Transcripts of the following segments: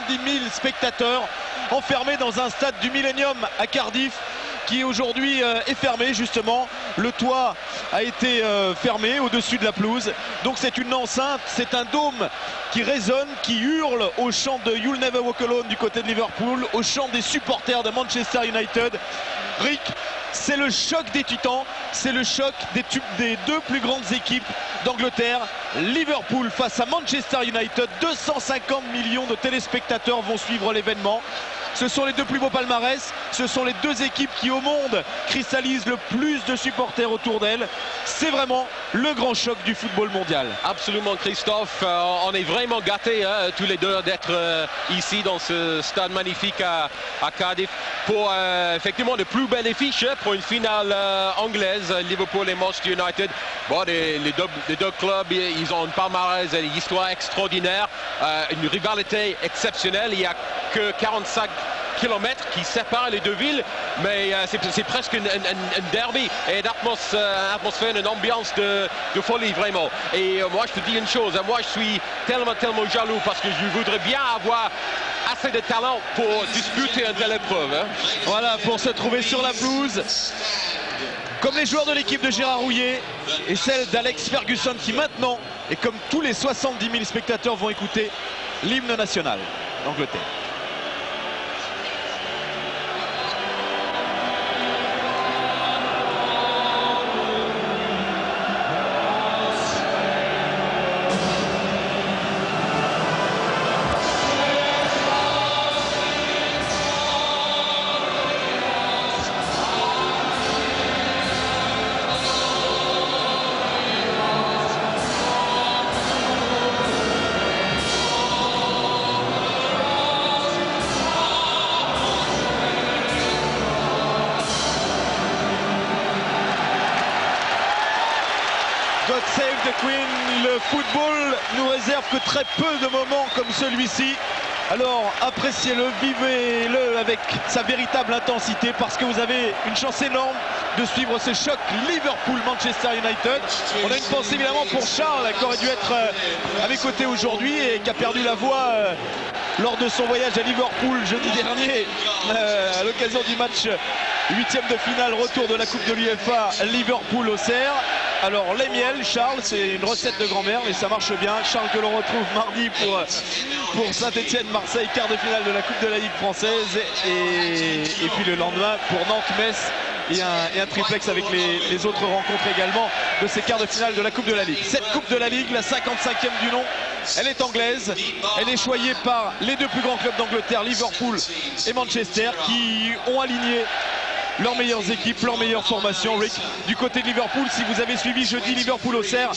70 000 spectateurs enfermés dans un stade du Millennium à Cardiff qui aujourd'hui est fermé justement. Le toit a été fermé au-dessus de la pelouse. Donc c'est une enceinte, c'est un dôme qui résonne, qui hurle au chant de You'll Never Walk Alone du côté de Liverpool, au chant des supporters de Manchester United. Rick, c'est le choc des titans, c'est le choc des deux plus grandes équipes d'Angleterre. Liverpool face à Manchester United, 250 millions de téléspectateurs vont suivre l'événement. Ce sont les deux plus beaux palmarès, ce sont les deux équipes qui au monde cristallisent le plus de supporters autour d'elles. C'est vraiment le grand choc du football mondial. Absolument Christophe, on est vraiment gâtés tous les deux d'être ici dans ce stade magnifique à Cardiff pour effectivement de plus belles affiches pour une finale anglaise, Liverpool et Manchester United. Bon, les deux clubs, ils ont une palmarès, une histoire extraordinaire, une rivalité exceptionnelle. Il n'y a que 45 kilomètres qui séparent les deux villes, mais c'est presque un derby et une atmosphère, une ambiance de folie vraiment. Et moi je te dis une chose, moi je suis tellement jaloux parce que je voudrais bien avoir assez de talent pour disputer une telle épreuve. Voilà, pour se trouver sur la pelouse comme les joueurs de l'équipe de Gérard Rouillet et celle d'Alex Ferguson qui maintenant, et comme tous les 70 000 spectateurs, vont écouter l'hymne national d'Angleterre. God save the Queen, le football nous réserve que très peu de moments comme celui-ci. Alors appréciez-le, vivez-le avec sa véritable intensité parce que vous avez une chance énorme de suivre ce choc Liverpool-Manchester United. On a une pensée évidemment pour Charles qui aurait dû être à mes côtés aujourd'hui et qui a perdu la voix lors de son voyage à Liverpool jeudi dernier à l'occasion du match 8e de finale retour de la Coupe de l'UEFA Liverpool-Auxerre. Alors les miels, Charles, c'est une recette de grand-mère, mais ça marche bien. Charles que l'on retrouve mardi pour Saint-Etienne-Marseille, quart de finale de la Coupe de la Ligue française. Et puis le lendemain pour Nantes-Metz et un triplex avec les autres rencontres également de ces quarts de finale de la Coupe de la Ligue. Cette Coupe de la Ligue, la 55e du nom, elle est anglaise. Elle est choyée par les deux plus grands clubs d'Angleterre, Liverpool et Manchester, qui ont aligné leurs meilleures équipes, leurs meilleures formations. Rick, du côté de Liverpool, si vous avez suivi jeudi Liverpool-Auxerre,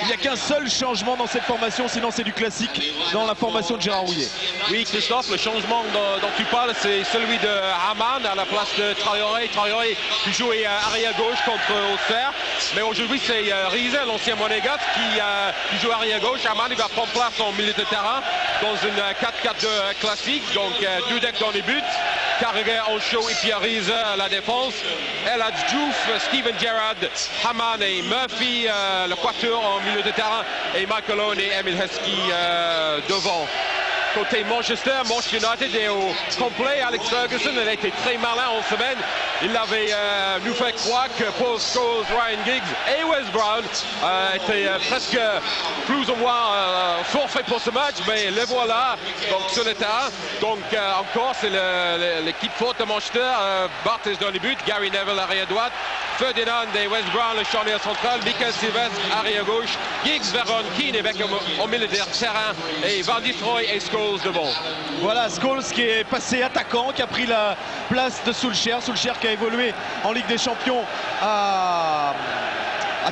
il n'y a qu'un seul changement dans cette formation, sinon c'est du classique dans la formation de Gérard Rouillet. Oui Christophe, le changement dont tu parles, c'est celui de Hamann à la place de Traoré. Traoré qui jouait arrière gauche contre Auxerre, mais aujourd'hui c'est Riese, l'ancien monégasque, qui joue arrière gauche. Hamann il va prendre place en milieu de terrain dans une 4-4-2 classique, donc Dudek dans les buts, Carragher en show et Pierre Riese à la défense, El Hadj Diouf, Steven Gerrard, Hamann et Murphy, le quatuor en milieu de terrain, et Michael Owen et Emile Heskey devant. Côté Manchester United est au complet. Alex Ferguson, il a été très malin en semaine. Il avait nous fait croire que Paul Scholes, Ryan Giggs et Wes Brown étaient presque plus ou moins forfaits pour ce match, mais les voilà donc, sur le terrain. Donc encore, c'est l'équipe forte de Manchester. Barthez dans les buts, Gary Neville arrière droite, Ferdinand et Wes Brown le charnière central, Michael Sylvestre arrière gauche, Giggs, Veron, Keane et Beckham au milieu de terrain et Van Nistelrooy et Scholes devant. Voilà, Scholes qui est passé attaquant, qui a pris la place de Solskjaer. Solskjaer qui a évolué en Ligue des Champions à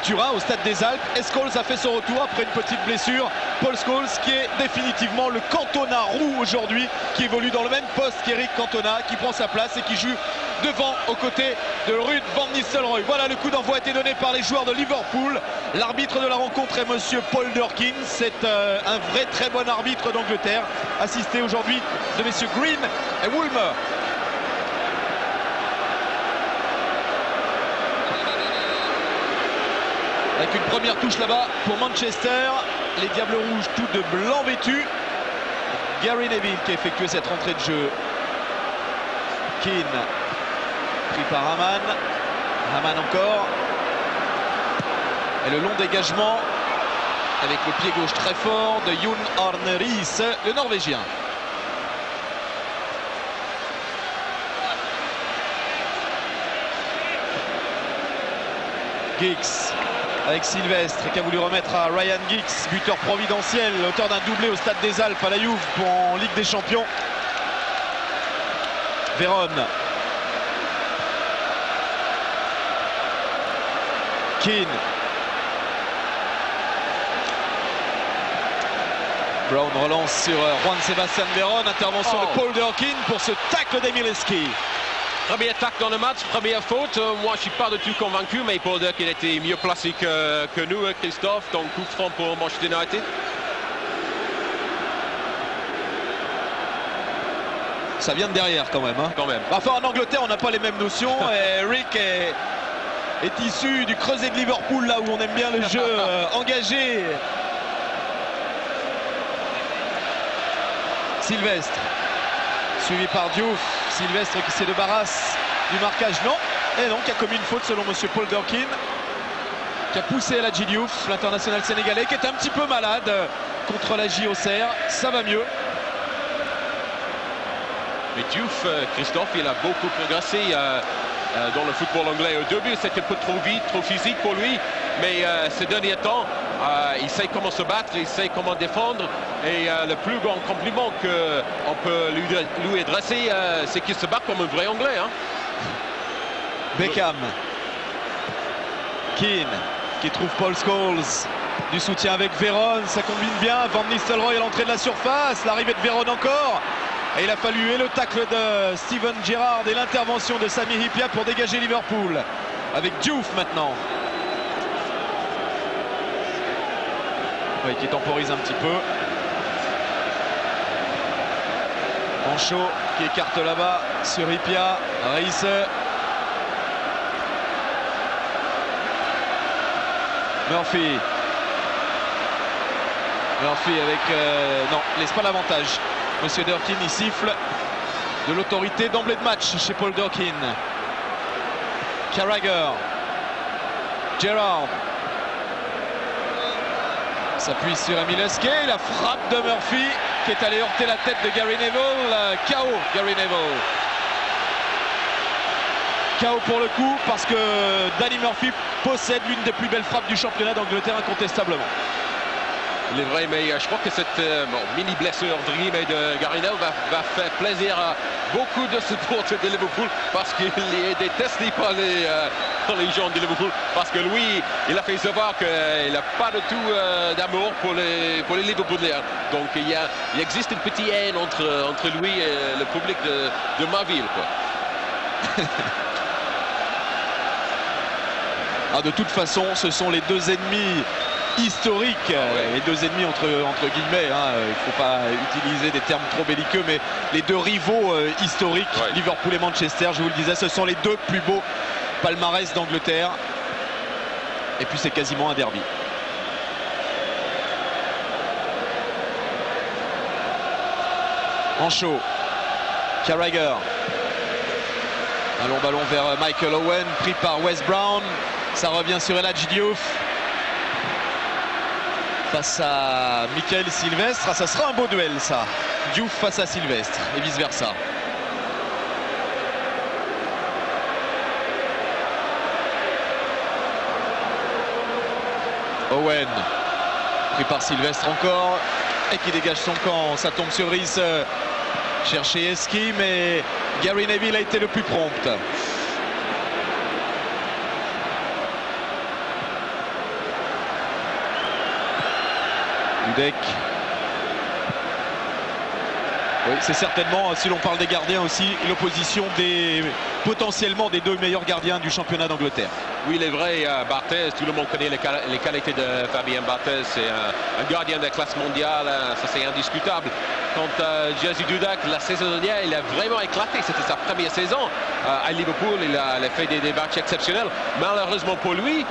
Turin, au Stade des Alpes. Et Scholes a fait son retour après une petite blessure. Paul Scholes qui est définitivement le Cantona roux aujourd'hui, qui évolue dans le même poste qu'Eric Cantona, qui prend sa place et qui joue devant aux côtés de Ruud van Nistelrooy. Voilà, le coup d'envoi a été donné par les joueurs de Liverpool. L'arbitre de la rencontre est monsieur Paul Durkin. C'est un vrai très bon arbitre d'Angleterre, assisté aujourd'hui de messieurs Green et Woolmer. Avec une première touche là-bas pour Manchester. Les Diables Rouges tout de blanc vêtus. Gary Neville qui a effectué cette rentrée de jeu. Keane, pris par Hamann. Hamann encore. Et le long dégagement avec le pied gauche très fort de Jon Arne Riise, le Norvégien. Giggs avec Sylvestre qui a voulu remettre à Ryan Giggs, buteur providentiel, auteur d'un doublé au Stade des Alpes à la Juve en Ligue des Champions. Vérone. Keane. Brown relance sur Juan Sebastian Vérone. Intervention de Paul Durkin pour ce tacle d'Emileski. Premier tacle dans le match, première faute. Moi, je ne suis pas du tout convaincu, mais Paul Durkin était mieux placé que nous, Christophe. Donc, coup franc pour Manchester United. Ça vient de derrière quand même. Hein. Quand même. Enfin, en Angleterre, on n'a pas les mêmes notions. Et Rick est issu du creuset de Liverpool, là où on aime bien le jeu engagé. Sylvestre, suivi par Diouf. Sylvestre qui se débarrasse du marquage. Non, et non, qui a commis une faute selon monsieur Paul Durkin, qui a poussé El Hadji Diouf, l'international sénégalais, qui est un petit peu malade contre la JOCR. Ça va mieux. Mais Diouf, Christophe, il a beaucoup progressé dans le football anglais. Au début, c'était un peu trop vite, trop physique pour lui. Mais ces derniers temps, il sait comment se battre, il sait comment défendre. Et le plus grand compliment qu'on peut lui adresser, c'est qu'il se bat comme un vrai Anglais. Hein. Beckham. Keane, qui trouve Paul Scholes. Du soutien avec Vérone, ça combine bien. Van Nistelrooy à l'entrée de la surface. L'arrivée de Vérone encore. Et il a fallu et le tacle de Steven Gerrard et l'intervention de Sami Hyypiä pour dégager Liverpool. Avec Diouf maintenant. Oui, qui temporise un petit peu. Ancho qui écarte là-bas sur Hyypiä. Riise. Murphy. Murphy avec... non, laisse pas l'avantage. Monsieur Durkin, il siffle de l'autorité d'emblée de match chez Paul Durkin. Carragher. Gerrard. S'appuie sur Emileski. La frappe de Murphy qui est allé heurter la tête de Gary Neville. KO Gary Neville. KO pour le coup parce que Danny Murphy possède l'une des plus belles frappes du championnat d'Angleterre incontestablement. Il est vrai, mais je crois que cette mini blessure de Gary Neville va faire plaisir à beaucoup de supporters de Liverpool parce qu'il est détesté par les gens de Liverpool. Parce que lui, il a fait savoir qu'il n'a pas du tout d'amour pour les Liverpooliens. Donc il existe une petite haine entre lui et le public de ma ville, quoi. Ah, de toute façon, ce sont les deux ennemis historiques, les deux ennemis entre guillemets, hein, il ne faut pas utiliser des termes trop belliqueux, mais les deux rivaux historiques, Liverpool et Manchester, je vous le disais, ce sont les deux plus beaux palmarès d'Angleterre. Et puis c'est quasiment un derby. Ancho. Carragher. Un long ballon vers Michael Owen, pris par Wes Brown. Ça revient sur El Hadji Diouf. Face à Michael Sylvestre. Ah, ça sera un beau duel, ça. Diouf face à Sylvestre et vice-versa. Owen, pris par Sylvestre encore, et qui dégage son camp. Ça tombe sur Riise. Chercher Eski, mais Gary Neville a été le plus prompt. Dudek. Oui, c'est certainement, si l'on parle des gardiens aussi, l'opposition potentiellement des deux meilleurs gardiens du championnat d'Angleterre. Oui, il est vrai, Barthez, tout le monde connaît les qualités de Fabien Barthez. C'est un gardien de classe mondiale, ça c'est indiscutable. Quant à Jerzy Dudek, la saison dernière, il a vraiment éclaté. C'était sa première saison à Liverpool. Il a fait des matchs exceptionnels. Malheureusement pour lui,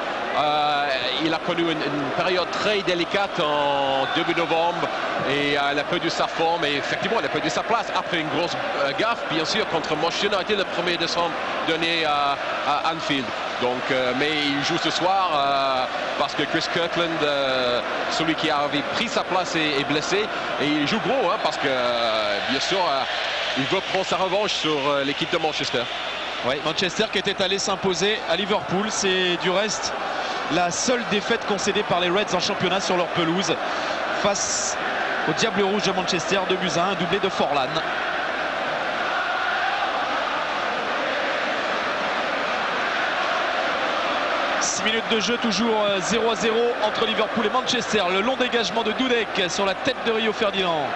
Il a connu une période très délicate en début novembre et il a perdu sa forme et effectivement il a perdu sa place après une grosse gaffe bien sûr contre Manchester United le 1er décembre dernier à Anfield. Donc, mais il joue ce soir parce que Chris Kirkland, celui qui avait pris sa place, est blessé et il joue gros parce que bien sûr il veut prendre sa revanche sur l'équipe de Manchester. Oui, Manchester qui était allé s'imposer à Liverpool, c'est du reste la seule défaite concédée par les Reds en championnat sur leur pelouse face au Diable Rouge de Manchester, 2-1, un doublé de Forlan. Minutes de jeu, toujours 0-0 entre Liverpool et Manchester. Le long dégagement de Dudek sur la tête de Rio Ferdinand.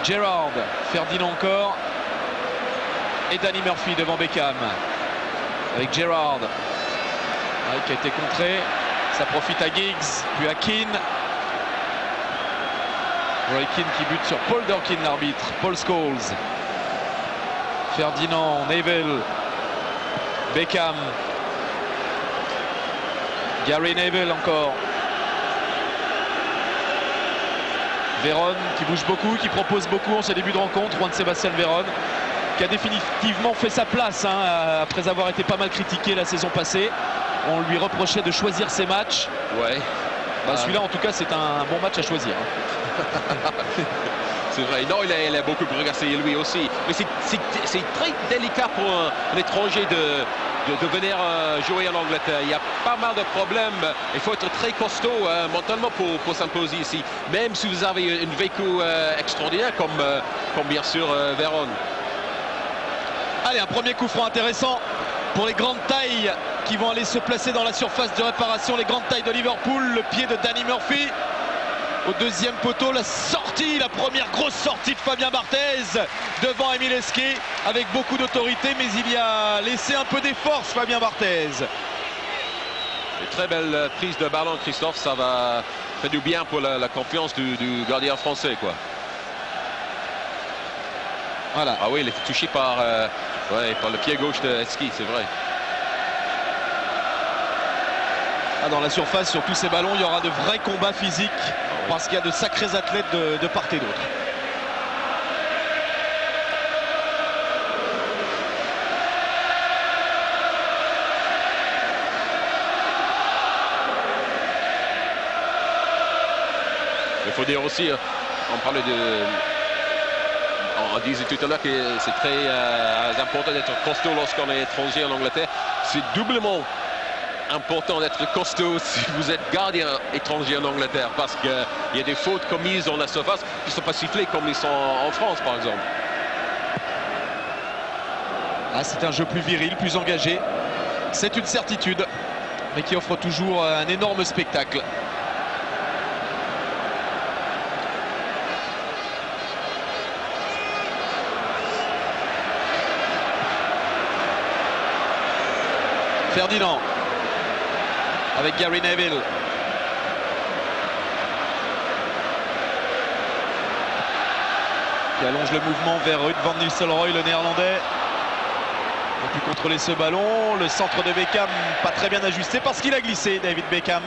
Gerrard, Ferdinand encore. Et Danny Murphy devant Beckham. Avec Gerrard. Qui a été contré. Ça profite à Giggs, puis à Keane. Roy Keane qui bute sur Paul Dorkin, l'arbitre. Paul Scholes. Ferdinand, Neville. Beckham. Gary Neville encore. Veron qui bouge beaucoup, qui propose beaucoup en ce début de rencontre. Juan Sebastian Veron qui a définitivement fait sa place après avoir été pas mal critiqué la saison passée. On lui reprochait de choisir ses matchs. Ouais. Celui-là en tout cas c'est un bon match à choisir. C'est vrai. Non, il a beaucoup progressé lui aussi. Mais c'est très délicat pour un étranger de venir jouer en Angleterre. Il y a pas mal de problèmes. Il faut être très costaud mentalement pour s'imposer ici. Même si vous avez une vécu extraordinaire comme bien sûr Veron. Allez, un premier coup franc intéressant pour les grandes tailles qui vont aller se placer dans la surface de réparation. Les grandes tailles de Liverpool. Le pied de Danny Murphy. Au deuxième poteau, la sortie, la première grosse sortie de Fabien Barthez devant Emile Heskey avec beaucoup d'autorité, mais il y a laissé un peu des forces Fabien Barthez. Une très belle prise de ballon, Christophe, ça va faire du bien pour la confiance du gardien français, quoi. Voilà. Ah oui, il est touché par le pied gauche de Heskey, c'est vrai. Dans la surface, sur tous ces ballons, il y aura de vrais combats physiques parce qu'il y a de sacrés athlètes de part et d'autre. Il faut dire aussi, on parlait on disait tout à l'heure que c'est très important d'être costaud lorsqu'on est étranger en Angleterre. C'est doublement important d'être costaud si vous êtes gardien étranger en Angleterre parce qu'il y a des fautes commises dans la surface qui ne sont pas sifflées comme ils sont en France par exemple. C'est un jeu plus viril, plus engagé. C'est une certitude, mais qui offre toujours un énorme spectacle. Ferdinand avec Gary Neville. Qui allonge le mouvement vers Ruud van Nistelrooy, le néerlandais. On a pu contrôler ce ballon. Le centre de Beckham, pas très bien ajusté parce qu'il a glissé, David Beckham.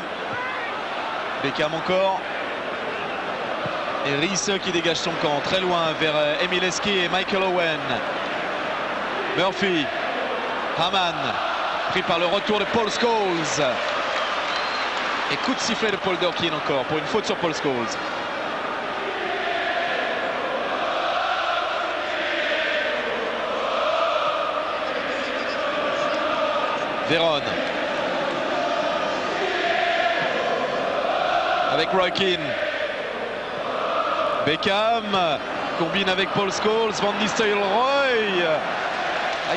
Beckham encore. Et Riese qui dégage son camp très loin vers Emile Heskey et Michael Owen. Murphy. Hamann. Pris par le retour de Paul Scholes. Et coup de sifflet de Paul Dorkin encore pour une faute sur Paul Scholes. Veron. Avec Roy Keane. Beckham combine avec Paul Scholes. Van Nistelrooy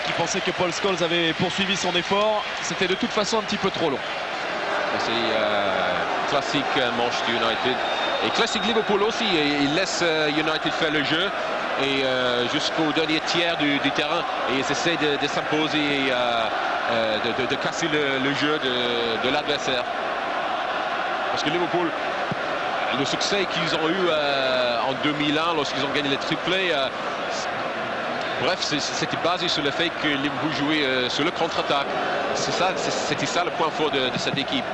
qui pensait que Paul Scholes avait poursuivi son effort. C'était de toute façon un petit peu trop long. C'est classique Manchester United et classique Liverpool aussi. Il laisse United faire le jeu et jusqu'au dernier tiers du terrain et ils essaient de s'imposer et de casser le jeu de l'adversaire. Parce que Liverpool, le succès qu'ils ont eu en 2001 lorsqu'ils ont gagné les triplés, Bref, c'était basé sur le fait que Liverpool jouait sur le contre-attaque. C'était ça le point fort de cette équipe.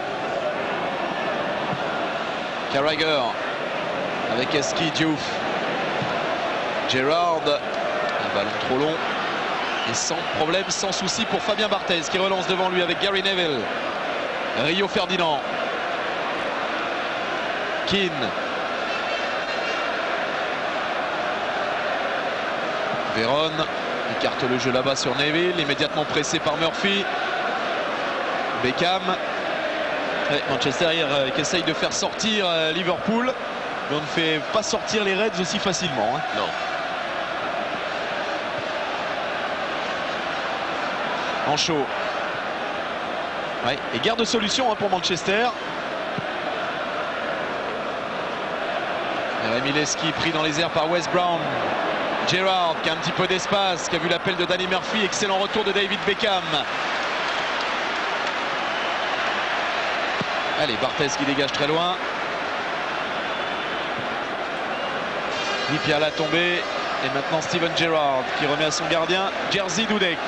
Carragher avec Eski, Diouf. Gerrard, un ballon trop long. Et sans problème, sans souci pour Fabien Barthez qui relance devant lui avec Gary Neville. Rio Ferdinand. Keane. Veron écarte le jeu là-bas sur Neville, immédiatement pressé par Murphy. Beckham. Manchester qui essaye de faire sortir Liverpool, mais on ne fait pas sortir les Reds aussi facilement. Non. En chaud. Ouais, et guerre de solution pour Manchester. Rémi Leski pris dans les airs par Wes Brown. Gerrard qui a un petit peu d'espace, qui a vu l'appel de Danny Murphy. Excellent retour de David Beckham. Allez, Barthez qui dégage très loin. Hyypiä l'a tombé. Et maintenant Steven Gerrard qui remet à son gardien Jerzy Dudek.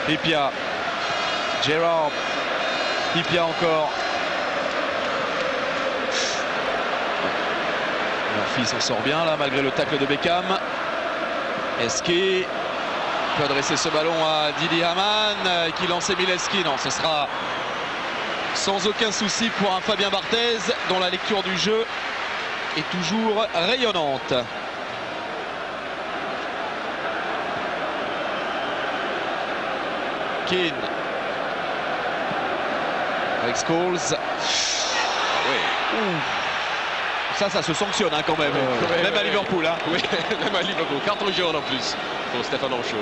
Hyypiä. Gerrard. Hyypiä encore. Murphy s'en sort bien là malgré le tacle de Beckham. Eski peut adresser ce ballon à Didi Hamann qui lance Emile Eski. Non, ce sera sans aucun souci pour un Fabien Barthez dont la lecture du jeu est toujours rayonnante. Keane avec Scholes. Oui. Ça se sanctionne quand même. Même à Liverpool. Oui, même à Liverpool. Carton jaune en plus pour Stéphane Henchoz.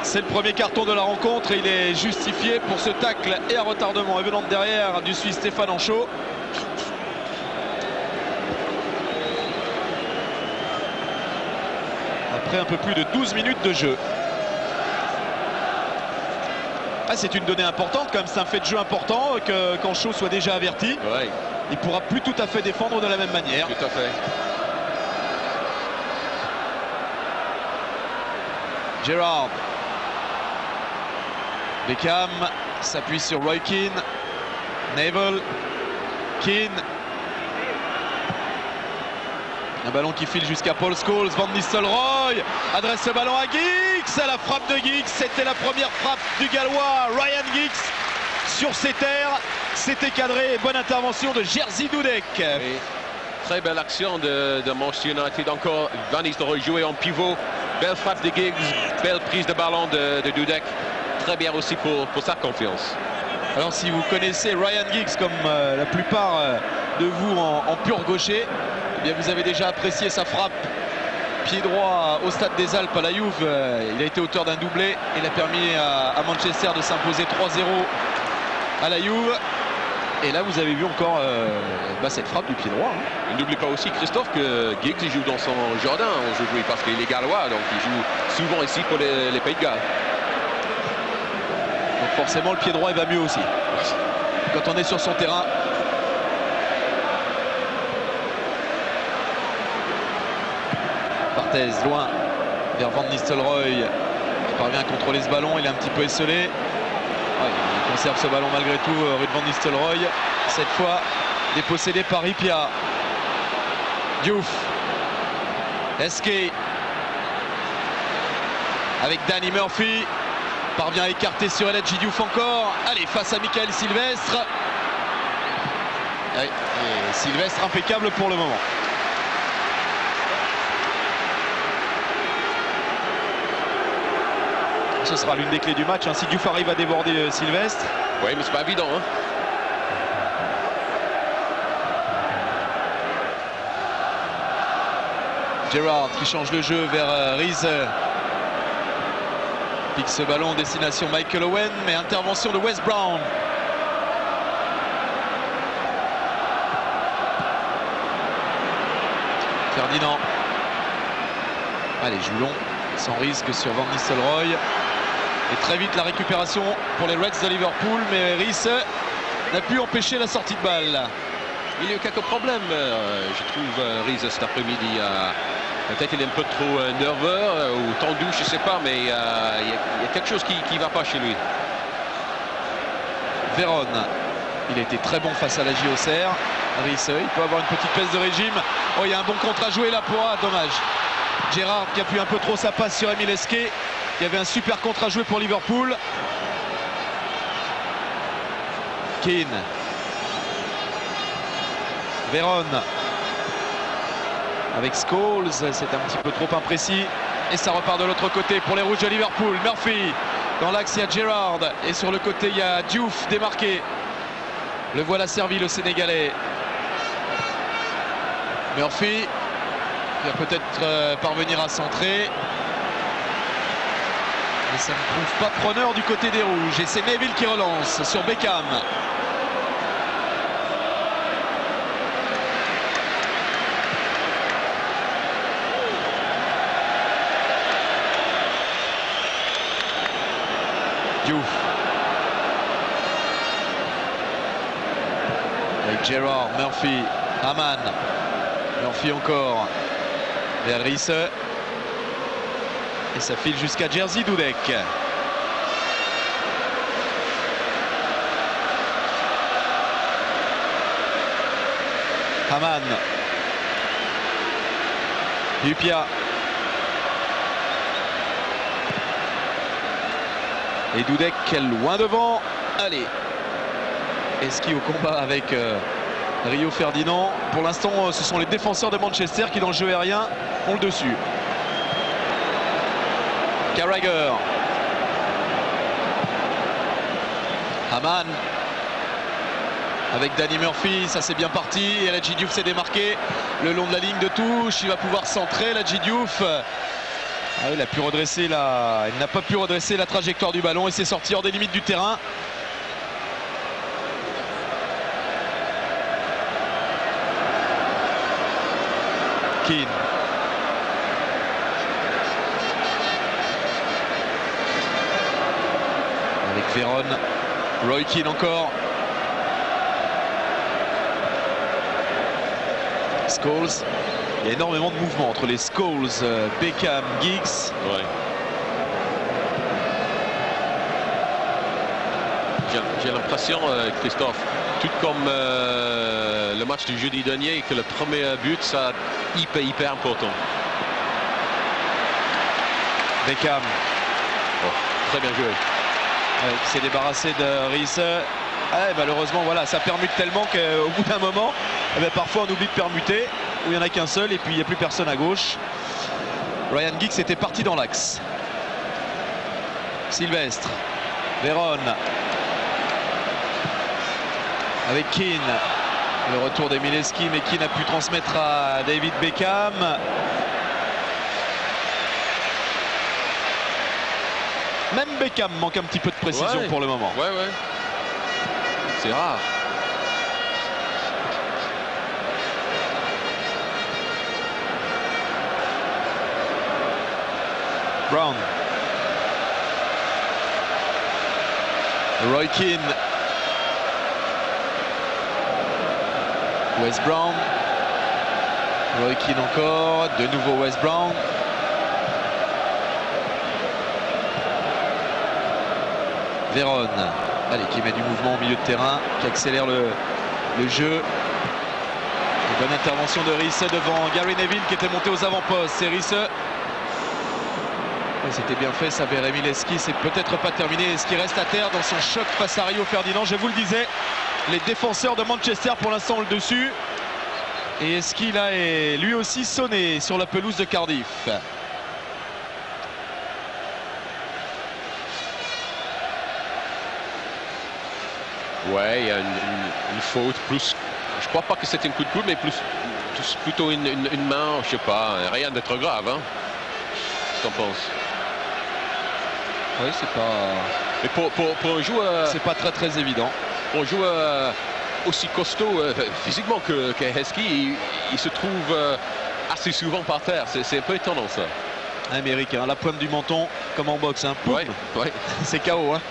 C'est le premier carton de la rencontre et il est justifié pour ce tacle et un retardement. Et venant de derrière du Suisse Stéphane Henchoz. Après un peu plus de 12 minutes de jeu. C'est une donnée importante quand même, c'est un fait de jeu important qu'Henchoz soit déjà averti. Ouais. Il pourra plus tout à fait défendre de la même manière. Tout à fait. Gerrard. Beckham s'appuie sur Roy Keane. Neville. Keane. Un ballon qui file jusqu'à Paul Scholes. Van Nistelrooy adresse le ballon à Giggs. À la frappe de Giggs. C'était la première frappe du Gallois Ryan Giggs sur ses terres. C'était cadré. Bonne intervention de Jerzy Dudek. Oui. Très belle action de Manchester United. Encore Van Nistelrooy joué en pivot. Belle frappe de Giggs. Belle prise de ballon de Dudek. Très bien aussi pour sa confiance. Alors si vous connaissez Ryan Giggs comme la plupart de vous en pur gaucher, eh bien vous avez déjà apprécié sa frappe pied droit au Stade des Alpes à la Juve. Il a été auteur d'un doublé. Il a permis à Manchester de s'imposer 3-0 à la Juve. Et là vous avez vu encore cette frappe du pied droit. Il n'oublie pas aussi, Christophe, que Giggs joue dans son jardin aujourd'hui parce qu'il est gallois, donc il joue souvent ici pour les Pays de Galles. Donc forcément le pied droit il va mieux aussi quand on est sur son terrain. Barthez loin vers Van Nistelrooy qui parvient à contrôler ce ballon. Il est un petit peu esselé. Il conserve ce ballon malgré tout, Ruud Van Nistelrooy. Cette fois dépossédé par Hyypiä. Diouf. Eski avec Danny Murphy. Parvient à écarter sur El Hadji Diouf encore. Allez, face à Michael Sylvestre. Et Sylvestre impeccable pour le moment. Ce sera l'une des clés du match. Si Diouf arrive à déborder Sylvestre. Oui, mais c'est pas évident. Gerrard qui change le jeu vers Riise. Pique ce ballon destination Michael Owen, mais intervention de Wes Brown. Ferdinand. Allez, Joulon sans risque sur Van Nistelrooy. Et très vite la récupération pour les Reds de Liverpool, mais Riise n'a pu empêcher la sortie de balle. Il y a eu quelques problèmes, je trouve, Riese cet après-midi. Peut-être qu'il est un peu trop nerveux ou tendu, je ne sais pas, mais il y a quelque chose qui ne va pas chez lui. Véron, il a été très bon face à la JOCR. Riese, il peut avoir une petite baisse de régime. Oh, il y a un bon contre à jouer là pour dommage. Gérard qui appuie un peu trop sa passe sur Emile Heskey. Il y avait un super contre à jouer pour Liverpool. Keane. Véron. Avec Scholes, c'est un petit peu trop imprécis. Et ça repart de l'autre côté pour les Rouges de Liverpool. Murphy. Dans l'axe, il y a Gerrard. Et sur le côté, il y a Diouf démarqué. Le voilà servi, le Sénégalais. Murphy qui va peut-être parvenir à centrer. Mais ça ne prouve pas preneur du côté des Rouges. Et c'est Neville qui relance sur Beckham. Diouf. Avec Gerrard, Murphy, Hamann. Murphy encore. Vers Riese. Et ça file jusqu'à Jerzy Dudek. Hamann. Hyypiä. Et Dudek loin devant. Allez. Heskey au combat avec Rio Ferdinand. Pour l'instant, ce sont les défenseurs de Manchester qui, dans le jeu aérien, ont le dessus. Carragher. Hamann. Avec Danny Murphy, ça c'est bien parti. Et Ladji Diouf s'est démarqué le long de la ligne de touche. Il va pouvoir centrer, Ladji Diouf. Ah, il n'a pas pu redresser la trajectoire du ballon et c'est sorti hors des limites du terrain. Keane. Avec Véron. Roy Keane encore. Scholes. Il y a énormément de mouvements entre les Scholes, Beckham, Giggs. Ouais. J'ai l'impression, Christophe, tout comme le match du jeudi dernier, que le premier but, ça hyper important. Beckham. Oh, très bien joué. Qui s'est débarrassé de Riese. Malheureusement, voilà, ça permute tellement qu'au bout d'un moment, parfois on oublie de permuter, où il n'y en a qu'un seul et puis il n'y a plus personne à gauche. Ryan Giggs était parti dans l'axe. Sylvestre. Véron. Avec Keane. Le retour d'Emile Heskey, mais Keane a pu transmettre à David Beckham. Même Beckham manque un petit peu de précision pour le moment. Ouais. C'est rare. Brown. Roy Keane. Wes Brown. Roy Keane encore. De nouveau Wes Brown. Véron. Allez, qui met du mouvement au milieu de terrain, qui accélère le jeu. Une bonne intervention de Riese devant Gary Neville qui était monté aux avant-postes. C'est Riese. C'était bien fait, ça vers Emile Heskey. C'est peut-être pas terminé. Heskey reste à terre dans son choc face à Rio Ferdinand. Je vous le disais, les défenseurs de Manchester pour l'instant ont le dessus. Et Heskey là est lui aussi sonné sur la pelouse de Cardiff. Ouais, il y a une faute plus. Je crois pas que c'était un coup de coude, mais plutôt une main, je sais pas, rien de trop grave. Hein. Qu'est-ce que t'en penses? Oui, c'est pas. Mais pour un joueur. C'est pas très évident. Pour un joueur aussi costaud physiquement que Heskey, il se trouve assez souvent par terre. C'est un peu étonnant ça. Américain, la pointe du menton, comme en boxe. Hein. Ouais. C'est KO. Hein.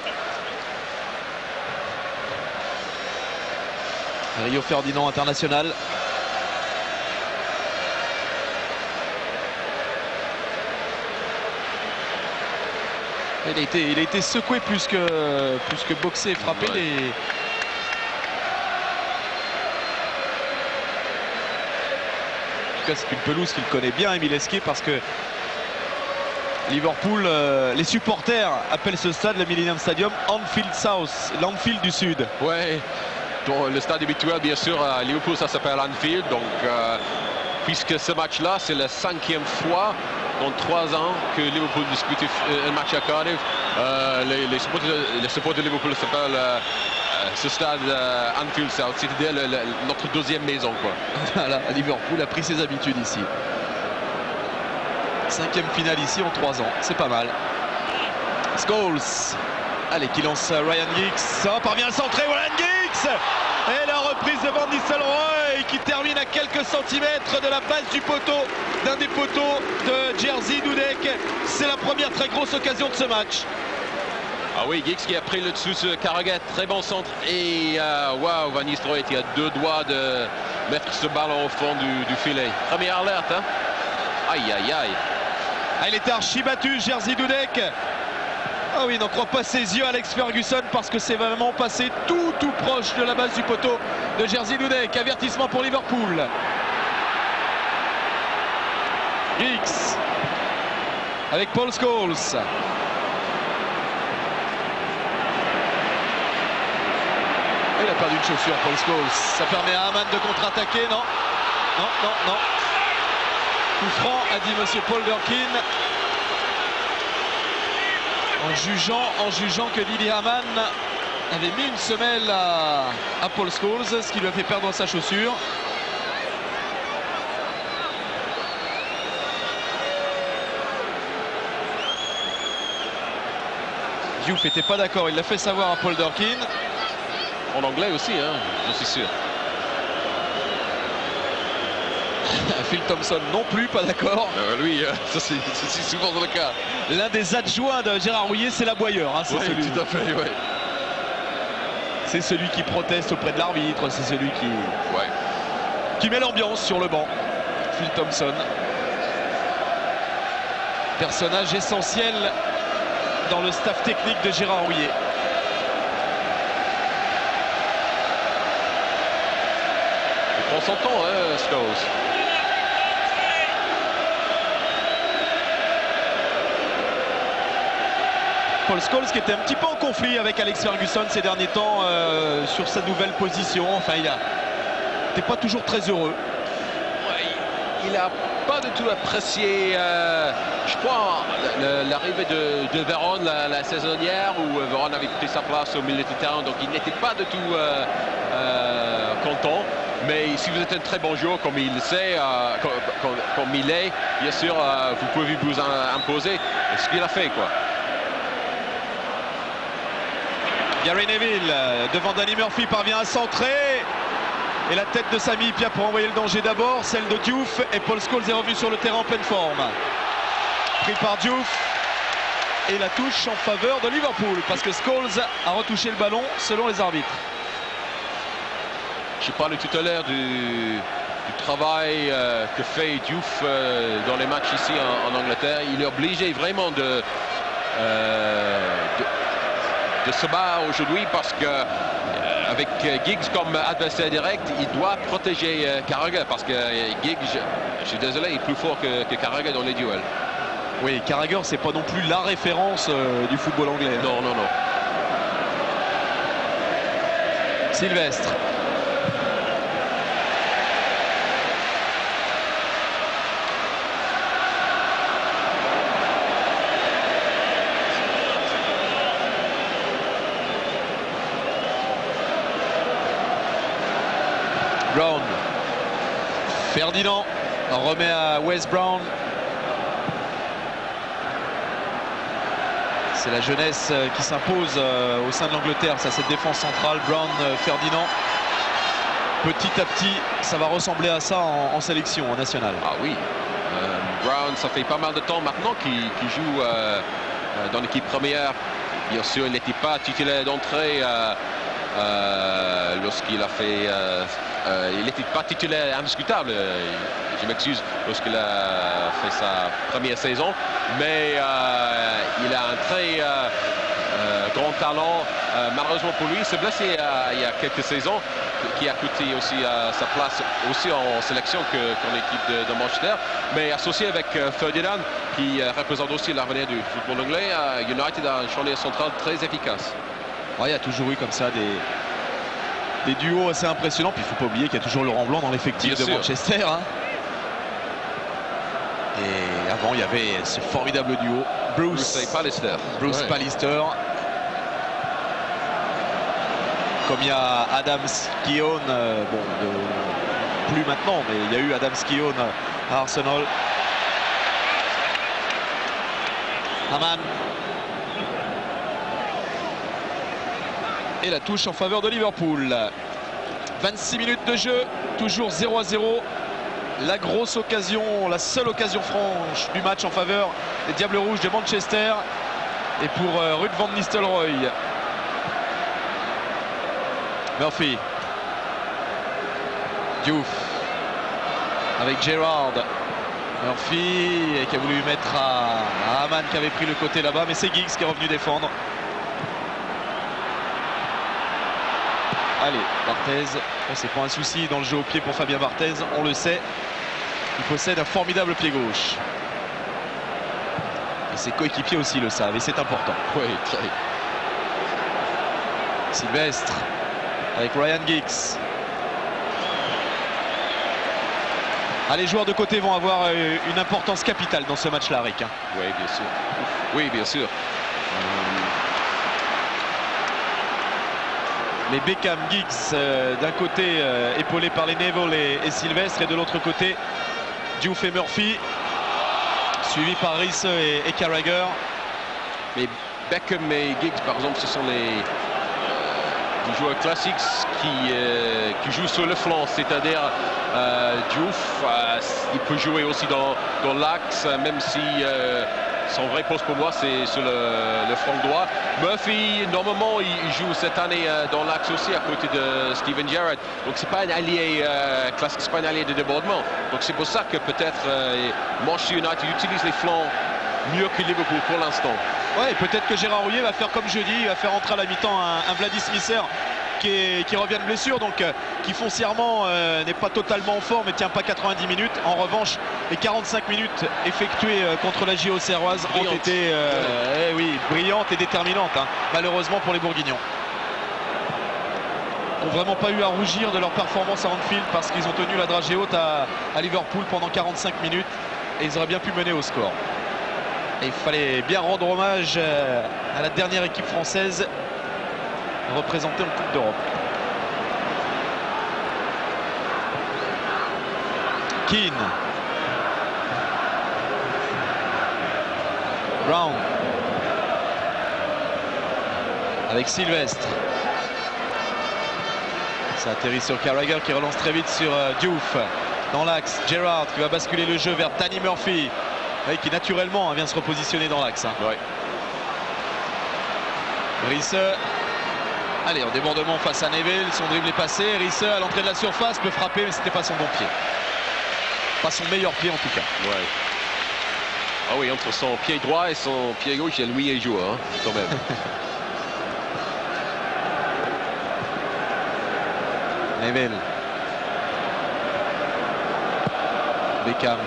Rio Ferdinand international. Il a été secoué plus que boxé et frappé. Ouais. En tout cas, c'est une pelouse qu'il connaît bien, Émile Heskey, parce que Liverpool, les supporters appellent ce stade le Millennium Stadium Anfield South, l'Anfield du Sud. Ouais, donc, le stade habituel, bien sûr, à Liverpool, ça s'appelle Anfield. Donc, puisque ce match-là, c'est la 5e fois en 3 ans que Liverpool dispute un match à Cardiff. Les supporters de Liverpool s'appellent ce stade Anfield South, c'est-à-dire notre 2e maison, quoi. Voilà, Liverpool a pris ses habitudes ici. 5e finale ici en 3 ans, c'est pas mal. Scholes, allez, qui lance Ryan Giggs, ça parvient à centrer Ryan Giggs, et la reprise de Van Nistelrooy qui termine à quelques centimètres de la base du poteau, d'un des poteaux de Jerzy Dudek. C'est la première très grosse occasion de ce match. Ah oui, Giggs qui a pris le dessus sur Carragher, très bon centre, et waouh, Van Nistelrooy qui a 2 doigts de mettre ce ballon au fond du filet. Première alerte, hein. Aïe aïe aïe. Ah, il était archi battu, Jerzy Dudek. Ah oui, n'en croit pas ses yeux, Alex Ferguson, parce que c'est vraiment passé tout proche de la base du poteau de Jerzy Dudek. Avertissement pour Liverpool. Giggs avec Paul Scholes. Il a perdu une chaussure, Paul Scholes. Ça permet à Hamann de contre-attaquer, non. Coup franc, a dit monsieur Paul Durkin, en jugeant que Didi Hamann avait mis une semelle à Paul Scholes, ce qui lui a fait perdre sa chaussure. Diouf n'était pas d'accord, il l'a fait savoir à Paul Durkin. En anglais aussi, hein, je suis sûr. Phil Thompson non plus, pas d'accord. Lui, ça c'est souvent le cas. L'un des adjoints de Gérard Rouillet, c'est l'aboyeur. Hein, Oui, tout à fait, ouais. C'est celui qui proteste auprès de l'arbitre, c'est celui qui met l'ambiance sur le banc. Phil Thompson. Personnage essentiel dans le staff technique de Gérard Rouillet. Il prend son temps, hein, Scholes. Paul Scholes qui était un petit peu en conflit avec Alex Ferguson ces derniers temps sur sa nouvelle position. Enfin, il n'était pas toujours très heureux. Ouais, il n'a pas du tout apprécié, je crois, l'arrivée de Veron la saisonnière, où Veron avait pris sa place au milieu de terrain, donc il n'était pas du tout content. Mais si vous êtes un très bon joueur, comme il le sait, comme il est, bien sûr, vous pouvez vous imposer. Et ce qu'il a fait, quoi. Gary Neville devant Danny Murphy parvient à centrer. Et la tête de Sami Hyypiä pour envoyer le danger d'abord, celle de Diouf. Et Paul Scholes est revenu sur le terrain en pleine forme. Pris par Diouf. Et la touche en faveur de Liverpool, parce que Scholes a retouché le ballon selon les arbitres. Je parlais tout à l'heure du travail que fait Diouf dans les matchs ici en Angleterre. Il est obligé vraiment de se battre aujourd'hui, parce que avec Giggs comme adversaire direct, il doit protéger Carragher, parce que Giggs, je suis désolé, il est plus fort que Carragher dans les duels. Oui, Carragher, c'est pas non plus la référence du football anglais. Non. Sylvestre. Brown. Ferdinand remet à Wes Brown. C'est la jeunesse qui s'impose au sein de l'Angleterre, ça, cette défense centrale. Brown, Ferdinand. Petit à petit, ça va ressembler à ça en sélection, en nationale. Ah oui. Brown, ça fait pas mal de temps maintenant qu'il joue dans l'équipe première. Bien sûr, il n'était pas titulaire d'entrée lorsqu'il a fait... il n'était pas titulaire indiscutable, je m'excuse, lorsqu'il a fait sa première saison, mais il a un très grand talent. Malheureusement pour lui, il s'est blessé il y a quelques saisons, qui a coûté aussi sa place aussi en sélection qu'en équipe de Manchester, mais associé avec Ferdinand, qui représente aussi l'avenir du football anglais. United a un charnière central très efficace. Ouais, il y a toujours eu comme ça des duos assez impressionnants. Puis il ne faut pas oublier qu'il y a toujours Laurent Blanc dans l'effectif de Manchester. Hein. Et avant, il y avait ce formidable duo Bruce Pallister. Pallister. Comme il y a Adam Skeown, plus maintenant, mais il y a eu Adam Skeown à Arsenal. Hamann. Et la touche en faveur de Liverpool. 26 minutes de jeu, toujours 0-0. La grosse occasion, la seule occasion franche du match en faveur des Diables Rouges de Manchester. Et pour Ruud van Nistelrooy. Murphy. Diouf. Avec Gerrard. Murphy qui a voulu mettre à Hamann qui avait pris le côté là-bas. Mais c'est Giggs qui est revenu défendre. Allez, Barthez. Bon, c'est pas un souci dans le jeu au pied pour Fabien Barthez. On le sait. Il possède un formidable pied gauche. Et ses coéquipiers aussi le savent. Et c'est important. Oui, très. Sylvestre. Avec Ryan Giggs. Ah, les joueurs de côté vont avoir une importance capitale dans ce match-là, Rick. Hein. Oui, bien sûr. Oui, bien sûr. Les Beckham, Giggs, d'un côté épaulés par les Neville et Sylvestre, et de l'autre côté, Diouf et Murphy, suivis par Rice et Carragher. Mais Beckham et Giggs, par exemple, ce sont des joueurs classiques qui jouent sur le flanc, c'est-à-dire Diouf, il peut jouer aussi dans l'axe, même si son vrai poste pour moi c'est sur le flanc droit. Murphy, normalement, il joue cette année dans l'axe aussi à côté de Steven Gerrard, donc c'est pas un allié classique, c'est pas un allié de débordement. Donc c'est pour ça que peut-être Manchester United utilise les flancs mieux que Liverpool pour l'instant. Ouais, peut-être que Gérard Houllier va faire comme jeudi, il va faire entrer à la mi-temps un Vladis Smisser qui revient de blessure, donc qui foncièrement n'est pas totalement en forme et tient pas 90 minutes. En revanche, les 45 minutes effectuées contre la JO Serroise ont été brillantes et déterminantes, hein, malheureusement pour les Bourguignons. Ils n'ont vraiment pas eu à rougir de leur performance à Anfield parce qu'ils ont tenu la dragée haute à Liverpool pendant 45 minutes et ils auraient bien pu mener au score. Et il fallait bien rendre hommage à la dernière équipe française représentée en Coupe d'Europe. Keane. Brown. Avec Sylvestre. Ça atterrit sur Carragher qui relance très vite sur Diouf. Dans l'axe, Gerrard qui va basculer le jeu vers Danny Murphy. Oui, qui naturellement vient se repositionner dans l'axe. Hein. Ouais. Rice. Allez, en débordement face à Neville, son dribble est passé. Rice à l'entrée de la surface peut frapper, mais c'était pas son bon pied. Pas son meilleur pied en tout cas. Ouais. Ah oui, entre son pied droit et son pied gauche, il y a Louis et joueur, hein, quand même. Neville. Beckham.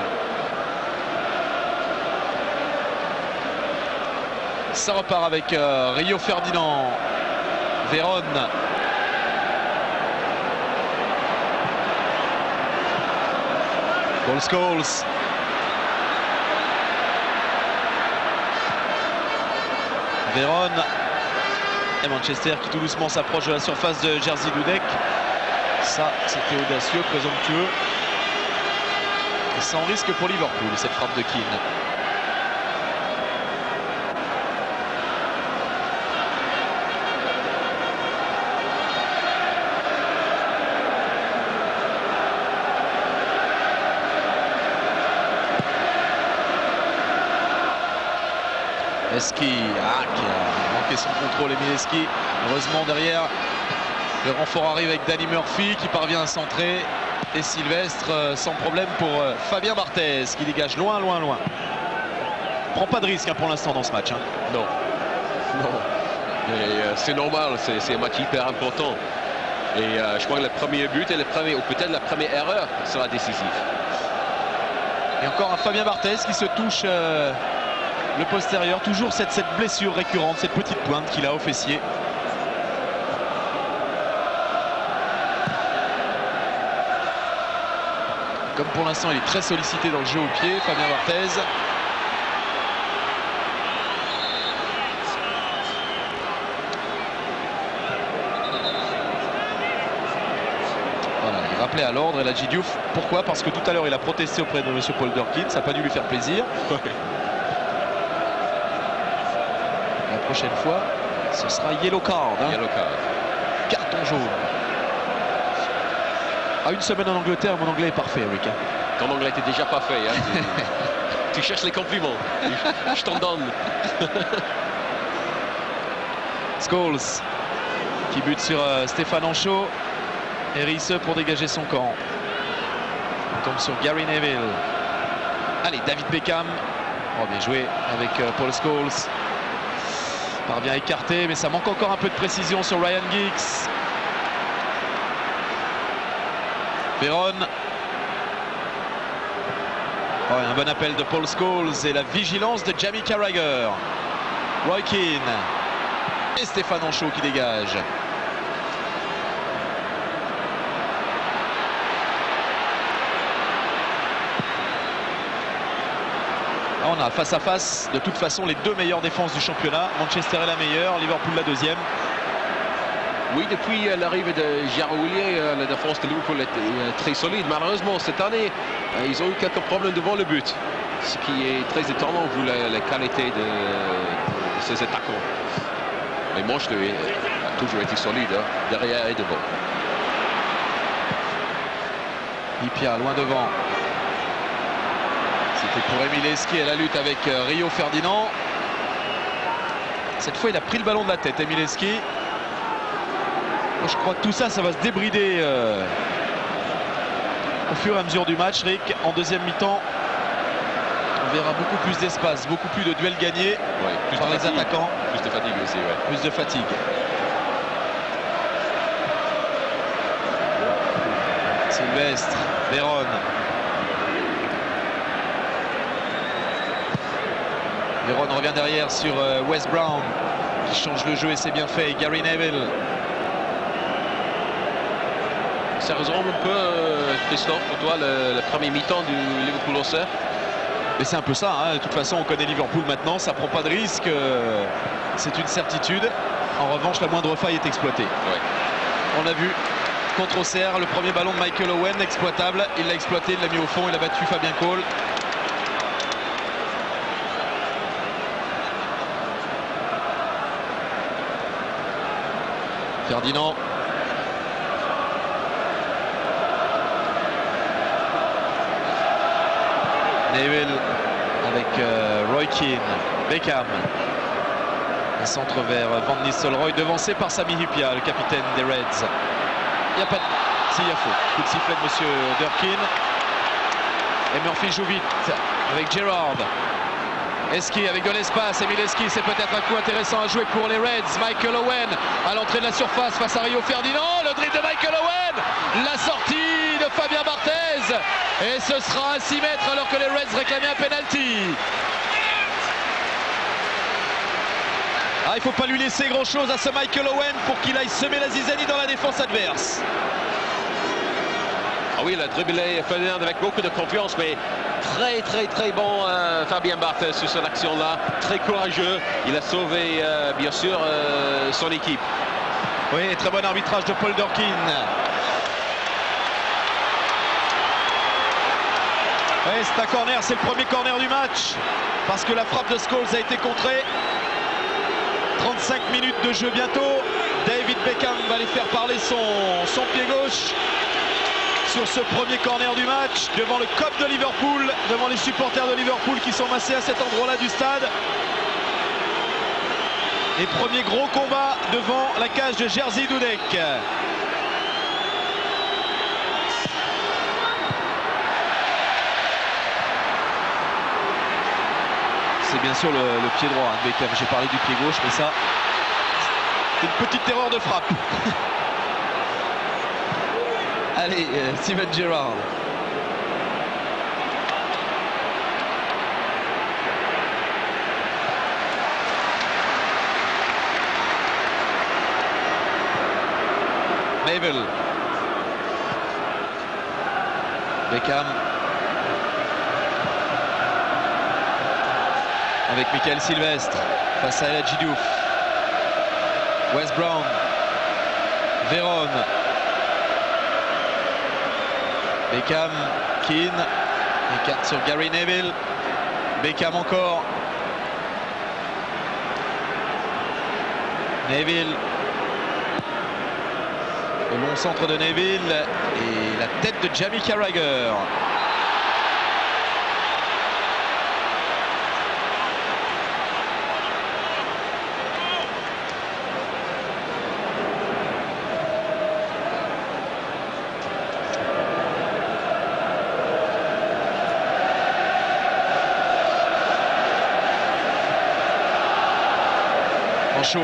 Ça repart avec Rio Ferdinand. Vérone. Paul Scholes. Vérone. Et Manchester qui tout doucement s'approche de la surface de Jerzy Dudek. Ça, c'était audacieux, présomptueux. Et sans risque pour Liverpool, cette frappe de Keane. Eski, qui a manqué son contrôle, Emile Eski. Heureusement derrière, Le renfort arrive avec Danny Murphy qui parvient à centrer. Et Sylvestre sans problème pour Fabien Barthez qui dégage loin. Prend pas de risque pour l'instant dans ce match. Non. C'est normal, c'est un match hyper important. Et je crois que le premier but ou peut-être la première erreur sera décisive. Et encore un Fabien Barthez qui se touche le postérieur. Toujours cette blessure récurrente, cette petite pointe qu'il a au fessier. Comme pour l'instant il est très sollicité dans le jeu au pied, Fabien Barthez. Voilà, il est rappelé à l'ordre, El Hadji Diouf. Pourquoi? Parce que tout à l'heure il a protesté auprès de M. Paul Durkin, ça n'a pas dû lui faire plaisir. La prochaine fois, ce sera yellow card. Yellow card. Carton jaune. À une semaine en Angleterre, mon anglais est parfait, Eric. Ton anglais était déjà parfait. Tu cherches les compliments. Je t'en donne. Scholes qui bute sur Stéphane Anchaud. Et Risse pour dégager son camp. Il tombe sur Gary Neville. Allez, David Beckham. Oh, bien joué avec Paul Scholes. Parvient à écarter, mais ça manque encore un peu de précision sur Ryan Giggs. Veron. Oh, un bon appel de Paul Scholes et la vigilance de Jamie Carragher. Roy Keane et Stéphane Anchaud qui dégage. On a face à face de toute façon les deux meilleures défenses du championnat. Manchester est la meilleure, Liverpool la deuxième. Oui, depuis l'arrivée de Gérard Houllier, la défense de Liverpool est très solide. Malheureusement, cette année, ils ont eu quelques problèmes devant le but. Ce qui est très étonnant vu la qualité de ces attaquants. Mais Manchester a toujours été solide, derrière et devant. Hyypiä loin devant. C'était pour Emile Heskey à la lutte avec Rio Ferdinand. Cette fois, il a pris le ballon de la tête, Emile Heskey. Je crois que tout ça, ça va se débrider au fur et à mesure du match, Rick. En deuxième mi-temps, on verra beaucoup plus d'espace, beaucoup plus de duels gagnés par les attaquants. Plus de fatigue aussi, ouais. Plus de fatigue. Sylvestre, Veron. Veron revient derrière sur Wes Brown qui change le jeu et c'est bien fait. Gary Neville. Ça ressemble un peu, Christophe, pour toi, le premier mi-temps du Liverpool-Auxerre? Mais c'est un peu ça, de toute façon on connaît Liverpool maintenant, ça prend pas de risque, c'est une certitude. En revanche, la moindre faille est exploitée. Ouais. On a vu contre Auxerre, le premier ballon de Michael Owen, exploitable, il l'a exploité, il l'a mis au fond, il a battu Fabien Cole. Ferdinand. Neville avec Roy Keane, Beckham. Un centre vers Van Nistelrooy, devancé par Sami Hyypiä, le capitaine des Reds. Il n'y a pas de... Si, il y a faute. Coup de sifflet de monsieur Durkin. Et Murphy joue vite avec Gerrard. Heskey avec de l'espace. Emile Heskey, c'est peut-être un coup intéressant à jouer pour les Reds. Michael Owen à l'entrée de la surface face à Rio Ferdinand. Le dribble de Michael Owen. La sortie de Fabien Barthez. Et ce sera à 6 mètres alors que les Reds réclamaient un penalty. Ah, il ne faut pas lui laisser grand-chose à ce Michael Owen pour qu'il aille semer la zizanie dans la défense adverse. Ah oui, il a dribblé Ferdinand avec beaucoup de confiance, mais très bon Fabien Barthez sur cette action-là. Très courageux. Il a sauvé, bien sûr, son équipe. Oui, très bon arbitrage de Paul Durkin. Oui, c'est un corner, c'est le premier corner du match. Parce que la frappe de Scholes a été contrée. 35 minutes de jeu bientôt. David Beckham va aller faire parler son pied gauche sur ce premier corner du match devant le COP de Liverpool, devant les supporters de Liverpool qui sont massés à cet endroit-là du stade. Et premier gros combat devant la cage de Jerzy Dudek. C'est bien sûr le pied droit de Beckham. J'ai parlé du pied gauche, mais ça, c'est une petite erreur de frappe. Allez, Steven Gerrard. Neville. Beckham. Avec Michael Sylvestre face à El Hadji Diouf. Wes Brown. Veron. Beckham. Keane. Beckham sur Gary Neville. Beckham encore. Neville. Le long centre de Neville et la tête de Jamie Carragher. En chaud,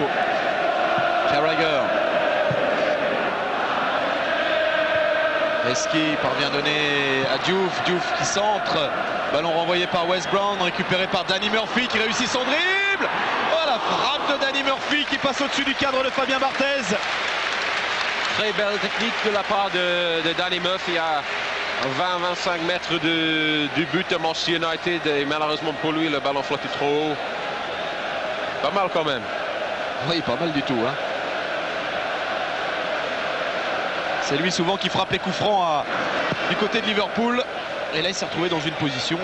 Carragher. Eski parvient à donner à Diouf. Diouf qui centre. Ballon renvoyé par Wes Brown, récupéré par Danny Murphy qui réussit son dribble. Oh, la frappe de Danny Murphy qui passe au-dessus du cadre de Fabien Barthez. Très belle technique de la part de Danny Murphy à 20-25 mètres du but de Manchester United. Et malheureusement pour lui, le ballon flottait trop haut. Pas mal quand même. Oui, pas mal du tout, hein. C'est lui souvent qui frappe les coups francs du côté de Liverpool. Et là, il s'est retrouvé dans une position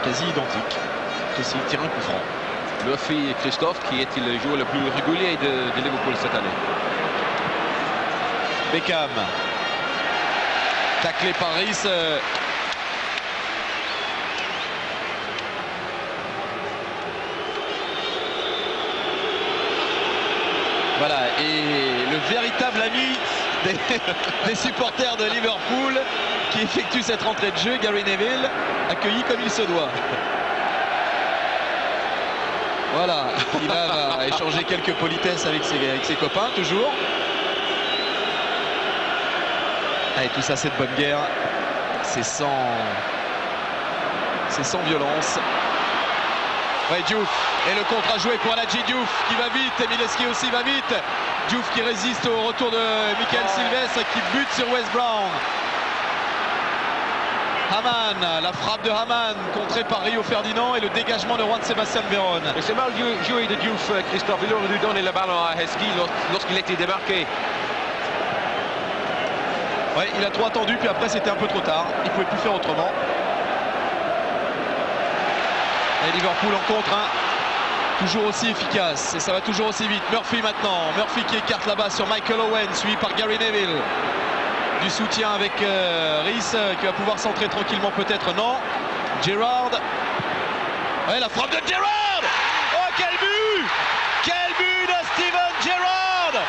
quasi identique. S'il tire un coup franc. Murphy Christophe, qui est le joueur le plus régulier de Liverpool cette année. Beckham. Taclé par Rice. Voilà, et le véritable ami des supporters de Liverpool qui effectue cette rentrée de jeu, Gary Neville, accueilli comme il se doit. Voilà, il va échanger quelques politesses avec ses copains, toujours. Allez, tout ça, c'est de bonne guerre. C'est sans violence. Ouais, Diouf. Et le contre à jouer pour El Hadji Diouf qui va vite. Emileski aussi va vite. Diouf qui résiste au retour de Michael Sylvestre qui bute sur Wes Brown. Hamann, la frappe de Hamann contrée par Rio Ferdinand et le dégagement de Juan Sebastian Veron. Et c'est mal joué de Diouf, Christophe. Il aurait dû donner le ballon à Heskey lorsqu'il était démarqué. Ouais, il a trop attendu, puis après c'était un peu trop tard. Il ne pouvait plus faire autrement. Et Liverpool en contre, hein. Toujours aussi efficace et ça va toujours aussi vite. Murphy maintenant, Murphy qui écarte là-bas sur Michael Owen, suivi par Gary Neville. Du soutien avec Rice qui va pouvoir centrer tranquillement, peut-être, non. Gerrard. Ouais, la frappe de Gerrard. Oh, quel but! Quel but de Steven Gerrard!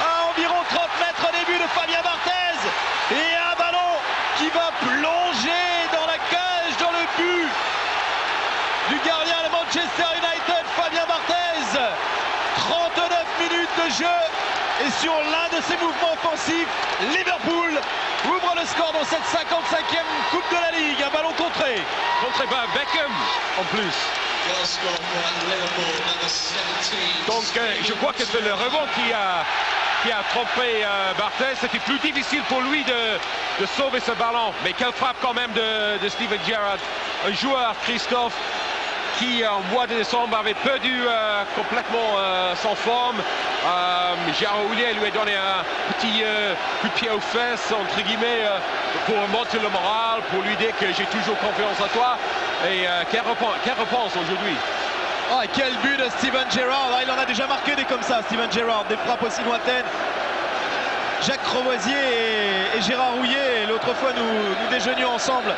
À environ 30 mètres des buts de Fabien Barthez. Et un ballon qui va plonger dans la cage, dans le but du gardien de Manchester United, Fabien Barthez. 39 minutes de jeu et sur l'un de ses mouvements offensifs, Liverpool ouvre le score dans cette 55e Coupe de la Ligue. Un ballon contré. Contré par Beckham en plus. Donc je crois que c'est le rebond qui a trompé Barthez. C'était plus difficile pour lui de sauver ce ballon. Mais quelle frappe quand même de Steven Gerrard. Un joueur, Christophe, qui en mois de décembre avait perdu complètement son forme. Gérard Houllier lui a donné un petit coup de pied aux fesses, entre guillemets, pour monter le moral, pour lui dire que j'ai toujours confiance en toi. Et quelle réponse aujourd'hui. Oh, quel but de Steven Gerrard. Il en a déjà marqué des comme ça, Steven Gerrard, des frappes aussi lointaines. Jacques Crevoisier et Gérard Houllier, l'autre fois nous déjeunions ensemble,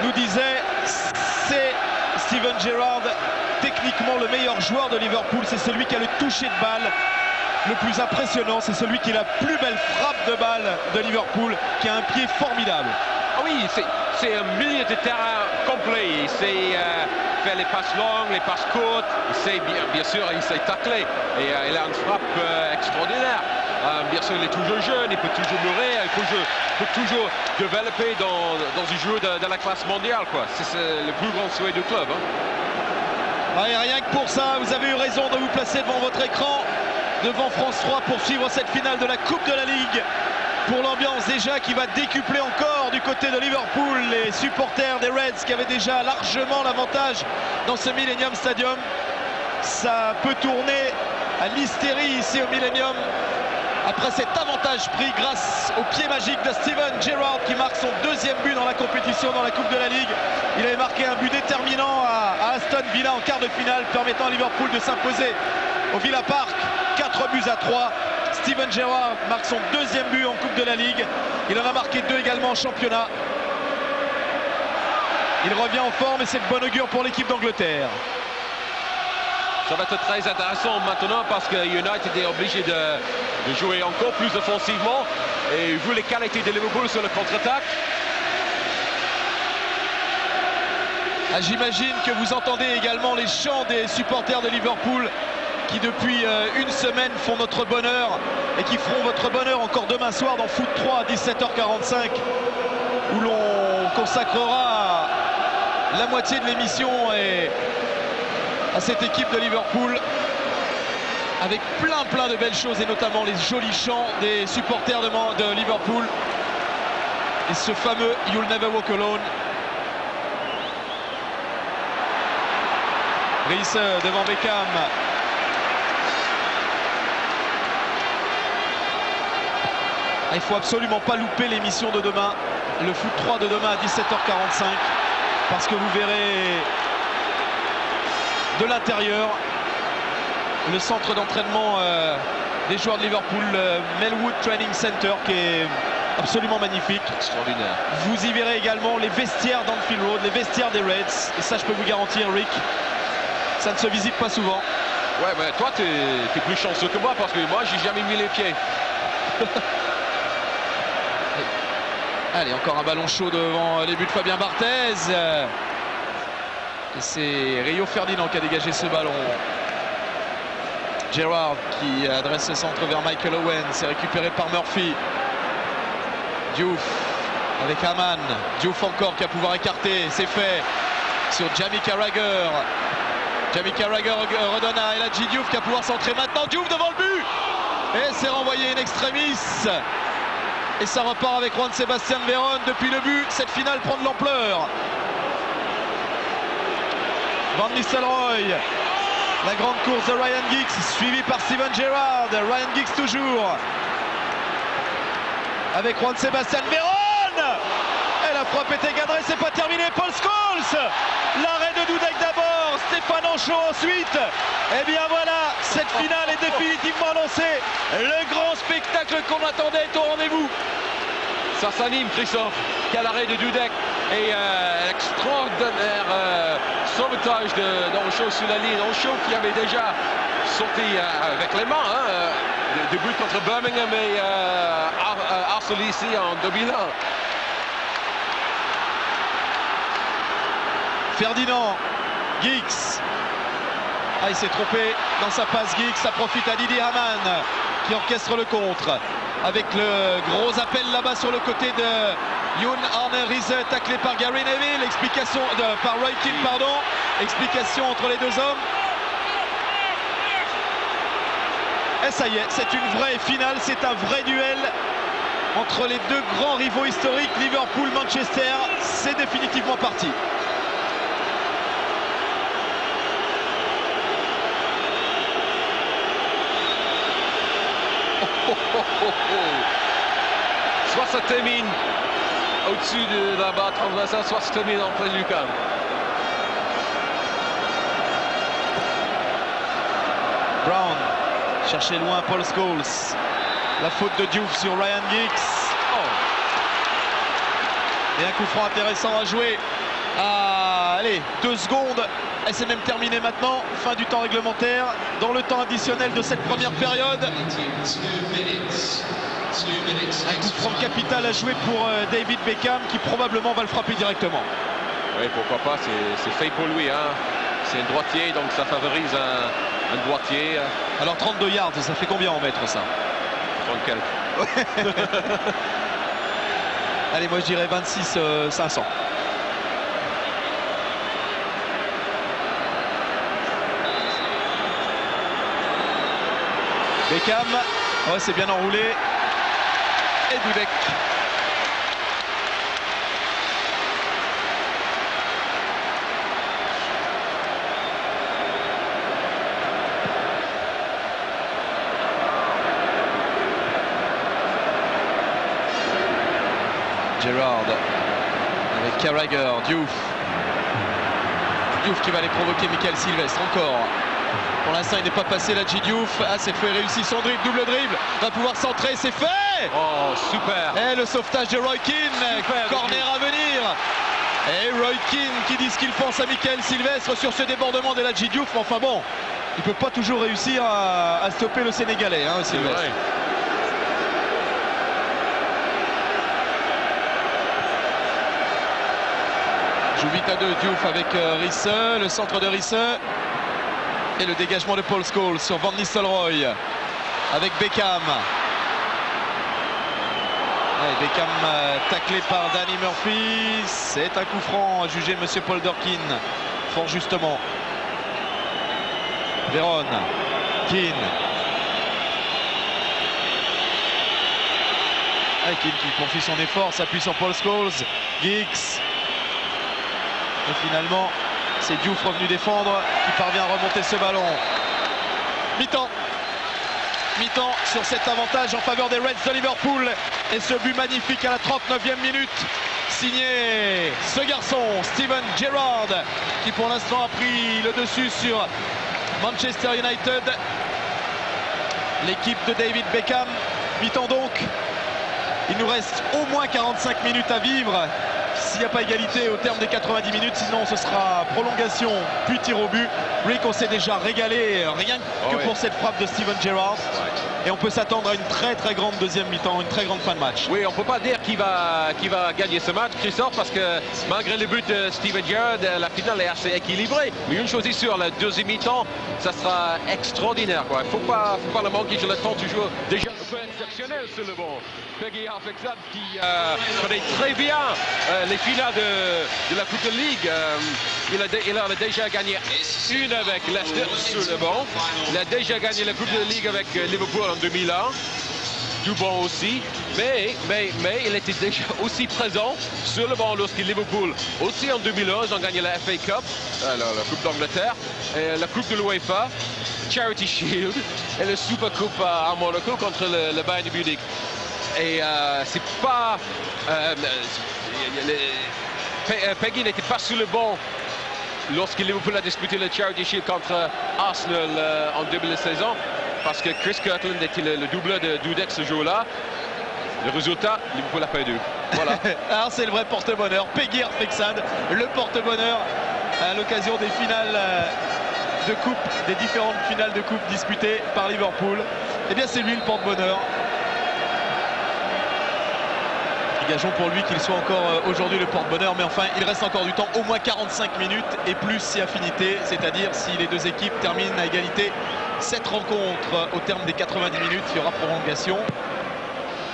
nous disaient Steven Gerrard, techniquement le meilleur joueur de Liverpool, c'est celui qui a le toucher de balle le plus impressionnant, c'est celui qui a la plus belle frappe de balle de Liverpool, qui a un pied formidable. Ah oui, c'est un milieu de terrain complet. Il sait faire les passes longues, les passes courtes. Il sait, bien sûr, il sait tacler. Et il a une frappe extraordinaire. Bien sûr, il est toujours jeune, il peut toujours mûrir, il peut toujours développer dans un jeu de la classe mondiale. C'est le plus grand souhait du club. Hein. Ouais, rien que pour ça, vous avez eu raison de vous placer devant votre écran, devant France 3 pour suivre cette finale de la Coupe de la Ligue. Pour l'ambiance déjà qui va décupler encore du côté de Liverpool, les supporters des Reds qui avaient déjà largement l'avantage dans ce Millennium Stadium. Ça peut tourner à l'hystérie ici au Millennium après cet avantage pris grâce au pied magique de Steven Gerrard qui marque son deuxième but dans la compétition dans la Coupe de la Ligue. Il avait marqué un but déterminant à Aston Villa en quart de finale, permettant à Liverpool de s'imposer au Villa Park 4-3. Steven Gerrard marque son deuxième but en Coupe de la Ligue. Il en a marqué 2 également en championnat. Il revient en forme et c'est de bon augure pour l'équipe d'Angleterre. Ça va être très intéressant maintenant parce que United est obligé de jouer encore plus offensivement. Et vu les qualités de Liverpool sur le contre-attaque. J'imagine que vous entendez également les chants des supporters de Liverpool qui depuis une semaine font notre bonheur et qui feront votre bonheur encore demain soir dans Foot 3 à 17h45 où l'on consacrera la moitié de l'émission à cette équipe de Liverpool avec plein de belles choses et notamment les jolis chants des supporters de Liverpool et ce fameux You'll Never Walk Alone. Reece devant Beckham. Il faut absolument pas louper l'émission de demain, le Foot 3 de demain à 17h45 parce que vous verrez de l'intérieur le centre d'entraînement des joueurs de Liverpool, Melwood Training Center, qui est absolument magnifique. Extraordinaire. Vous y verrez également les vestiaires d'Anfield Road, les vestiaires des Reds, et ça je peux vous garantir, Rick, ça ne se visite pas souvent. Ouais, mais toi t'es plus chanceux que moi parce que moi j'ai jamais mis les pieds. Allez, encore un ballon chaud devant les buts de Fabien Barthez. Et c'est Rio Ferdinand qui a dégagé ce ballon. Gerrard qui adresse ce centre vers Michael Owen. C'est récupéré par Murphy. Diouf avec Haman. Diouf encore qui va pouvoir écarter. C'est fait sur Jamie Carragher. Jamie Carragher redonne à El Hadji Diouf qui va pouvoir centrer maintenant. Diouf devant le but. Et c'est renvoyé in extremis. Et ça repart avec Juan Sebastian Veron. Depuis le but, cette finale prend de l'ampleur. Van Nistelrooy. La grande course de Ryan Giggs, suivi par Steven Gerrard. Ryan Giggs toujours. Avec Juan Sebastian Veron. Et la frappe était cadrée, c'est pas terminé. Paul Scholes. L'arrêt de Dudek d'abord. Stéphane Anchaud ensuite. Et bien voilà, cette finale est définitivement lancée. Le grand spectacle qu'on attendait est au rendez-vous. Ça s'anime, Christophe. Quel arrêt de Dudek et extraordinaire sauvetage d'Anchaud sur la ligne. Anchaud qui avait déjà sauté avec les mains. De but contre Birmingham et Arsenal ici en 2001. Ferdinand, Giggs. Il s'est trompé dans sa passe Giggs, ça profite à Didi Hamann qui orchestre le contre. Avec le gros appel là-bas sur le côté de Jon Arne Riise, taclé par Gary Neville, explication par Roy Keane, pardon. Explication entre les deux hommes. Et ça y est, c'est une vraie finale, c'est un vrai duel entre les deux grands rivaux historiques, Liverpool-Manchester. C'est définitivement parti. Soit ça termine au-dessus de la barre transversale, soit ça termine en pleine lucarne. Brown chercher loin Paul Scholes. La faute de Diouf sur Ryan Giggs. Et un coup franc intéressant à jouer Ah, allez, 2 secondes. Et c'est même terminé maintenant. Fin du temps réglementaire. Dans le temps additionnel de cette première période. Un coup franc capital à jouer pour David Beckham qui probablement va le frapper directement. Oui, pourquoi pas, c'est fait pour lui. Hein. C'est un droitier, donc ça favorise un droitier. Alors 32 yards, ça fait combien en mètres ça? 30 quelques. Allez, moi je dirais 26 500. Beckham, ouais, c'est bien enroulé. Et Dudek. Gerrard avec Carragher, Diouf qui va aller provoquer Michael Sylvestre encore. Pour l'instant il n'est pas passé là, Diouf. Ah, c'est fait, réussi son dribble, double dribble, va pouvoir centrer, c'est fait. Oh, super. Et le sauvetage de Roy Keane, corner à venir. Et Roy Keane qui dit ce qu'il pense à Michael Sylvestre sur ce débordement de la Diouf. Enfin bon, il peut pas toujours réussir à stopper le Sénégalais, hein, Sylvestre. Joue vite à 2, Diouf avec Risse, le centre de Risse. Et le dégagement de Paul Scholes sur Van Nistelrooy avec Beckham. Et Beckham taclé par Danny Murphy. C'est un coup franc, a jugé monsieur Paul Dorkin. Fort justement. Veron. Keane. Keane qui poursuit son effort, s'appuie sur Paul Scholes. Giggs. Et finalement, c'est Diouf revenu défendre qui parvient à remonter ce ballon. Mi-temps. Mi-temps sur cet avantage en faveur des Reds de Liverpool. Et ce but magnifique à la 39e minute. Signé ce garçon, Steven Gerrard, qui pour l'instant a pris le dessus sur Manchester United. L'équipe de David Beckham. Mi-temps donc. Il nous reste au moins 45 minutes à vivre. S'il n'y a pas égalité au terme des 90 minutes, sinon ce sera prolongation puis tir au but. Rick, on s'est déjà régalé rien que pour cette frappe de Steven Gerrard. Et on peut s'attendre à une très très grande deuxième mi-temps, une très grande fin de match. Oui, on ne peut pas dire qui va gagner ce match, Christophe, parce que malgré le but de Steven Gerrard, la finale est assez équilibrée. Mais une chose est sûre, la deuxième mi-temps, ça sera extraordinaire. Il ne faut pas le manquer sur le temps toujours. Déjà un peu exceptionnel sur le banc. Peggy Harfexad qui connaît très bien les finales de la Coupe de Ligue. Il a déjà gagné une avec Leicester sur le banc. Il a déjà gagné la Coupe de Ligue avec Liverpool en 2001. Du banc aussi. Mais il était déjà aussi présent sur le banc lorsque Liverpool, aussi en 2011, ont gagné la FA Cup, la Coupe d'Angleterre, la Coupe de l'UEFA, Charity Shield et le Super Cup à Monaco contre le Bayern de Munich. Et c'est pas... Peggy n'était pas sur le banc lorsque Liverpool a disputé le Charity Shield contre Arsenal en début de saison, parce que Chris Kirkland était le doubleur de Dudek ce jour-là. Le résultat, Liverpool a perdu. Voilà. Alors c'est le vrai porte-bonheur. Peggy Harfexad, le porte-bonheur à l'occasion des finales de coupe, des différentes finales de coupe disputées par Liverpool. Eh bien c'est lui le porte-bonheur. Gageons pour lui qu'il soit encore aujourd'hui le porte-bonheur, mais enfin il reste encore du temps, au moins 45 minutes et plus si affinité, c'est-à-dire si les deux équipes terminent à égalité cette rencontre au terme des 90 minutes, il y aura prolongation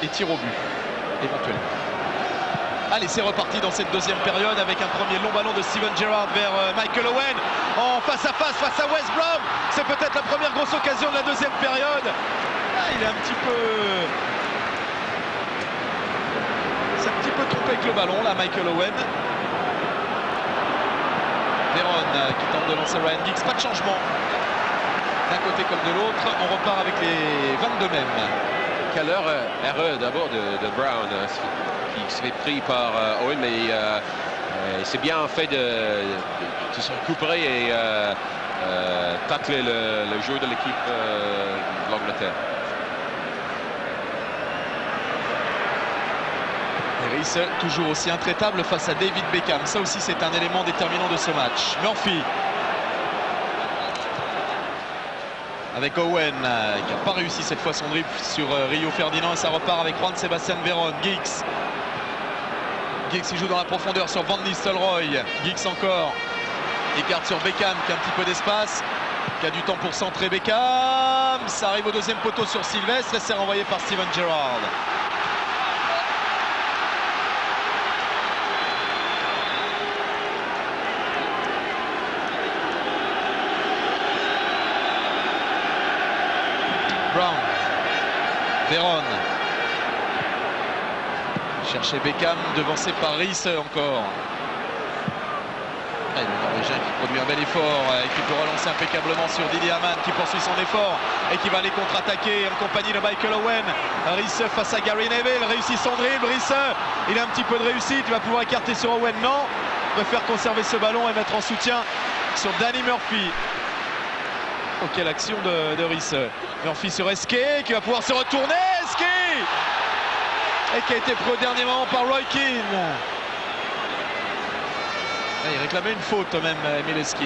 et tir au but éventuellement. Allez, c'est reparti dans cette deuxième période avec un premier long ballon de Steven Gerrard vers Michael Owen en face à West Brom. C'est peut-être la première grosse occasion de la deuxième période. Ah, il est un petit peu trompé avec le ballon là, Michael Owen. Veron qui tente de lancer Ryan Giggs, pas de changement d'un côté comme de l'autre. On repart avec les 22 mêmes. Quelle erreur d'abord de Brown qui se fait pris par Owen, mais c'est bien fait de se récupérer et tacler le jeu de l'équipe de l'Angleterre. Rice toujours aussi intraitable face à David Beckham. Ça aussi c'est un élément déterminant de ce match. Murphy avec Owen qui n'a pas réussi cette fois son dribble sur Rio Ferdinand, et ça repart avec Juan Sebastian Veron. Giggs qui joue dans la profondeur sur Van Nistelrooy. Giggs encore écarte sur Beckham qui a un petit peu d'espace, qui a du temps pour centrer. Beckham, ça arrive au deuxième poteau sur Sylvestre et c'est renvoyé par Steven Gerrard. Brown, Veron, chercher Beckham, devancé par Rice encore. Et le Norvégien qui produit un bel effort et qui peut relancer impeccablement sur Didier Hamann qui poursuit son effort et qui va aller contre-attaquer en compagnie de Michael Owen. Rice face à Gary Neville, réussit son dribble. Rice, il a un petit peu de réussite, il va pouvoir écarter sur Owen. Non, il préfère conserver ce ballon et mettre en soutien sur Danny Murphy. Oh, quelle action de Rice. Murphy sur Esquet qui va pouvoir se retourner. Esquet et qui a été pris au dernier moment par Roy Keane. Il réclamait une faute même, Emile Heskey.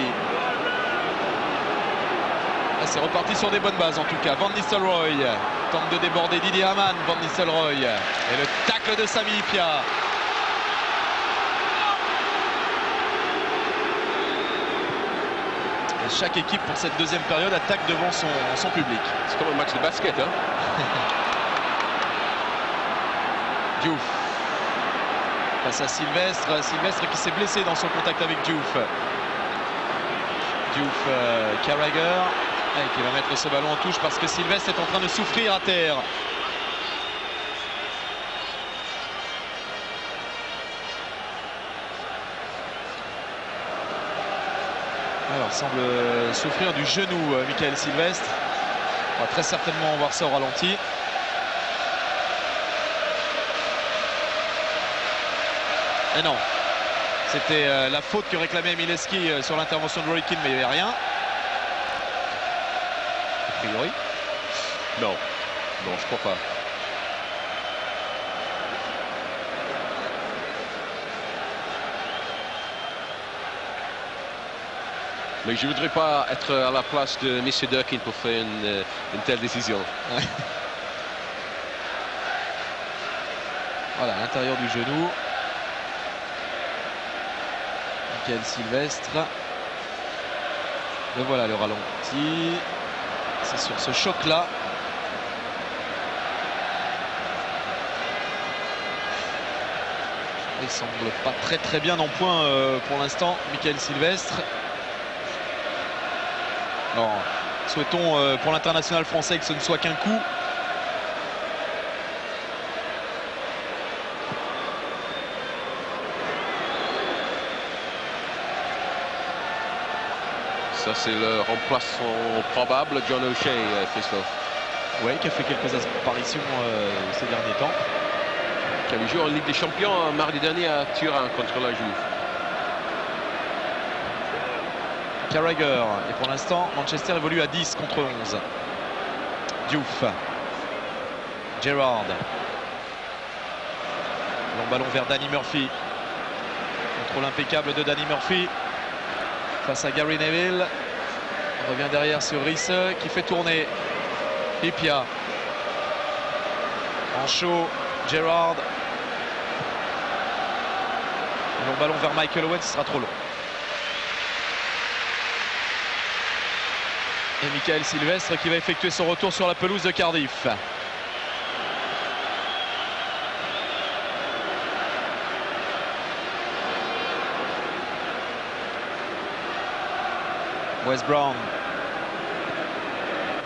C'est reparti sur des bonnes bases en tout cas. Van Nistelrooy tente de déborder Didier Hamann. Van Nistelrooy et le tacle de Sami Hyypiä. Chaque équipe pour cette deuxième période attaque devant son public. C'est comme un match de basket, hein. Diouf face à Sylvestre. Sylvestre qui s'est blessé dans son contact avec Diouf. Diouf, Carragher qui va mettre ce ballon en touche parce que Sylvestre est en train de souffrir à terre. Alors, semble souffrir du genou, Michael Sylvestre. On va très certainement voir ça au ralenti. Et non, c'était la faute que réclamait Emile Heskey sur l'intervention de Roy Keane, mais il n'y avait rien. A priori. Non, non, je crois pas. Mais je ne voudrais pas être à la place de M. Durkin pour faire une telle décision. Ouais. Voilà, à l'intérieur du genou. Michael Sylvestre. Et voilà le ralenti. C'est sur ce choc-là. Il semble pas très bien en point pour l'instant, Michael Sylvestre. Alors, souhaitons pour l'international français que ce ne soit qu'un coup. Ça, c'est le remplaçant probable, John O'Shea, Christophe. Oui, qui a fait quelques apparitions ces derniers temps. Qui avait joué en Ligue des Champions mardi dernier à Turin contre la Juve. Carragher, et pour l'instant Manchester évolue à 10 contre 11. Diouf, Gerrard, long ballon vers Danny Murphy, contrôle impeccable de Danny Murphy face à Gary Neville. On revient derrière sur Rice qui fait tourner Hyypiä en chaud. Gerrard, long ballon vers Michael Owen, ce sera trop long. Et Michael Sylvestre qui va effectuer son retour sur la pelouse de Cardiff. Wes Brown.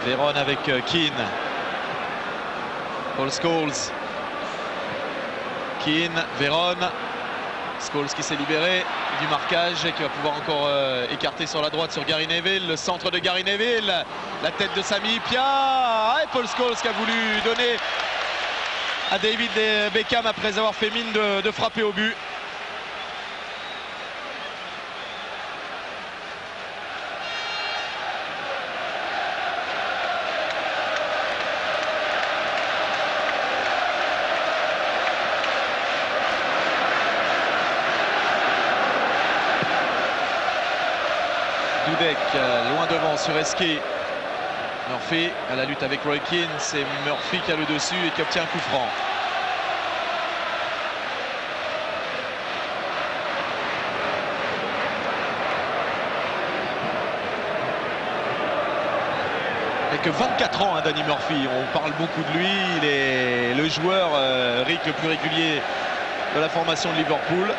Veron avec Keane. Paul Scholes. Keane, Veron. Scholes qui s'est libéré du marquage et qui va pouvoir encore écarter sur la droite sur Gary Neville. Le centre de Gary Neville, la tête de Sami Hyypiä. Et Paul Scholes qui a voulu donner à David Beckham après avoir fait mine de frapper au but. Dudek loin devant sur Esquet. Murphy à la lutte avec Roy Keane. C'est Murphy qui a le dessus et qui obtient un coup franc. Il n'a que 24 ans, hein, Danny Murphy. On parle beaucoup de lui. Il est le joueur Rick le plus régulier de la formation de Liverpool.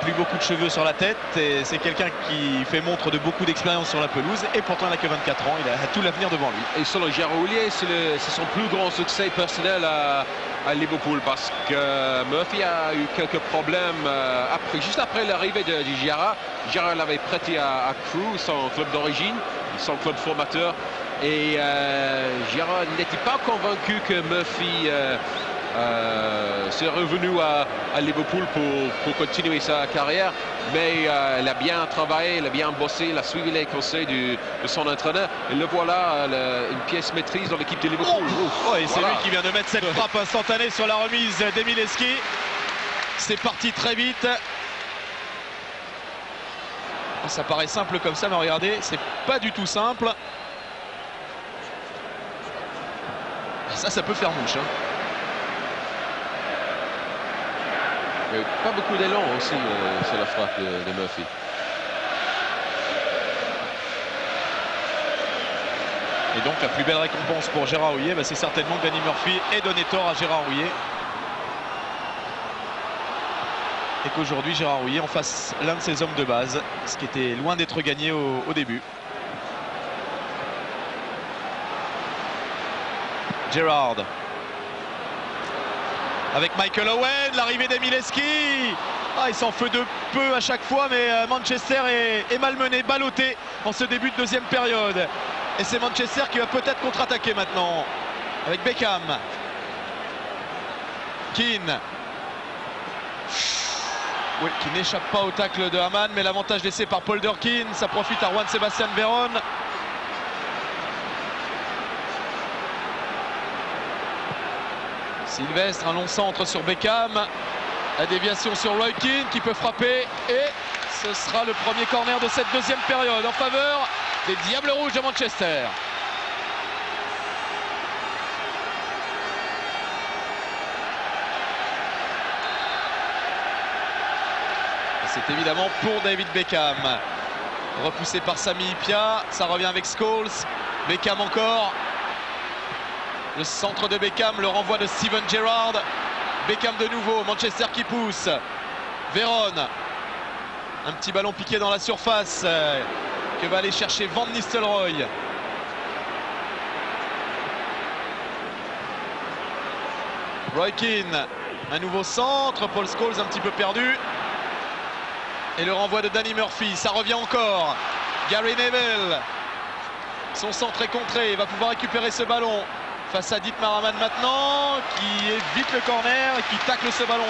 Plus beaucoup de cheveux sur la tête et c'est quelqu'un qui fait montre de beaucoup d'expérience sur la pelouse et pourtant il n'a que 24 ans, il a tout l'avenir devant lui. Et selon Gérard Houllier, c'est son plus grand succès personnel à Liverpool parce que Murphy a eu quelques problèmes juste après l'arrivée de Gérard. Gérard l'avait prêté à Crewe, son club d'origine, son club formateur, et Gérard n'était pas convaincu que Murphy c'est revenu à Liverpool pour continuer sa carrière, mais il a bien travaillé, il a bien bossé, il a suivi les conseils de son entraîneur, et le voilà, une pièce maîtrise dans l'équipe de Liverpool. Et c'est lui qui vient de mettre cette frappe instantanée sur la remise d'Emile Heskey. C'est parti très vite. Ça paraît simple comme ça, mais regardez, c'est pas du tout simple. Ça peut faire mouche, hein. Il n'y a pas beaucoup d'élan aussi sur la frappe de Murphy. Et donc la plus belle récompense pour Gérard Houllier, c'est certainement que Danny Murphy ait donné tort à Gérard Houllier. Et qu'aujourd'hui Gérard Houllier en fasse l'un de ses hommes de base, ce qui était loin d'être gagné au début. Gerrard. Avec Michael Owen, l'arrivée d'Emile Heskey. Il s'en fait de peu à chaque fois, mais Manchester est malmené, ballotté en ce début de deuxième période. Et c'est Manchester qui va peut-être contre-attaquer maintenant. Avec Beckham. Keane. Oui, qui n'échappe pas au tacle de Hamann, mais l'avantage laissé par Paul Durkin. Ça profite à Juan Sebastian Veron. Sylvestre, un long centre sur Beckham. La déviation sur Roy Keane qui peut frapper. Et ce sera le premier corner de cette deuxième période en faveur des Diables Rouges de Manchester. C'est évidemment pour David Beckham. Repoussé par Sami Hyypiä. Ça revient avec Scholes. Beckham encore. Le centre de Beckham, le renvoi de Steven Gerrard. Beckham de nouveau, Manchester qui pousse. Veron. Un petit ballon piqué dans la surface que va aller chercher Van Nistelrooy. Roy Keane, un nouveau centre. Paul Scholes un petit peu perdu. Et le renvoi de Danny Murphy, ça revient encore. Gary Neville. Son centre est contré, il va pouvoir récupérer ce ballon. Face à Dietmar Hamann maintenant, qui évite le corner et qui tacle ce ballon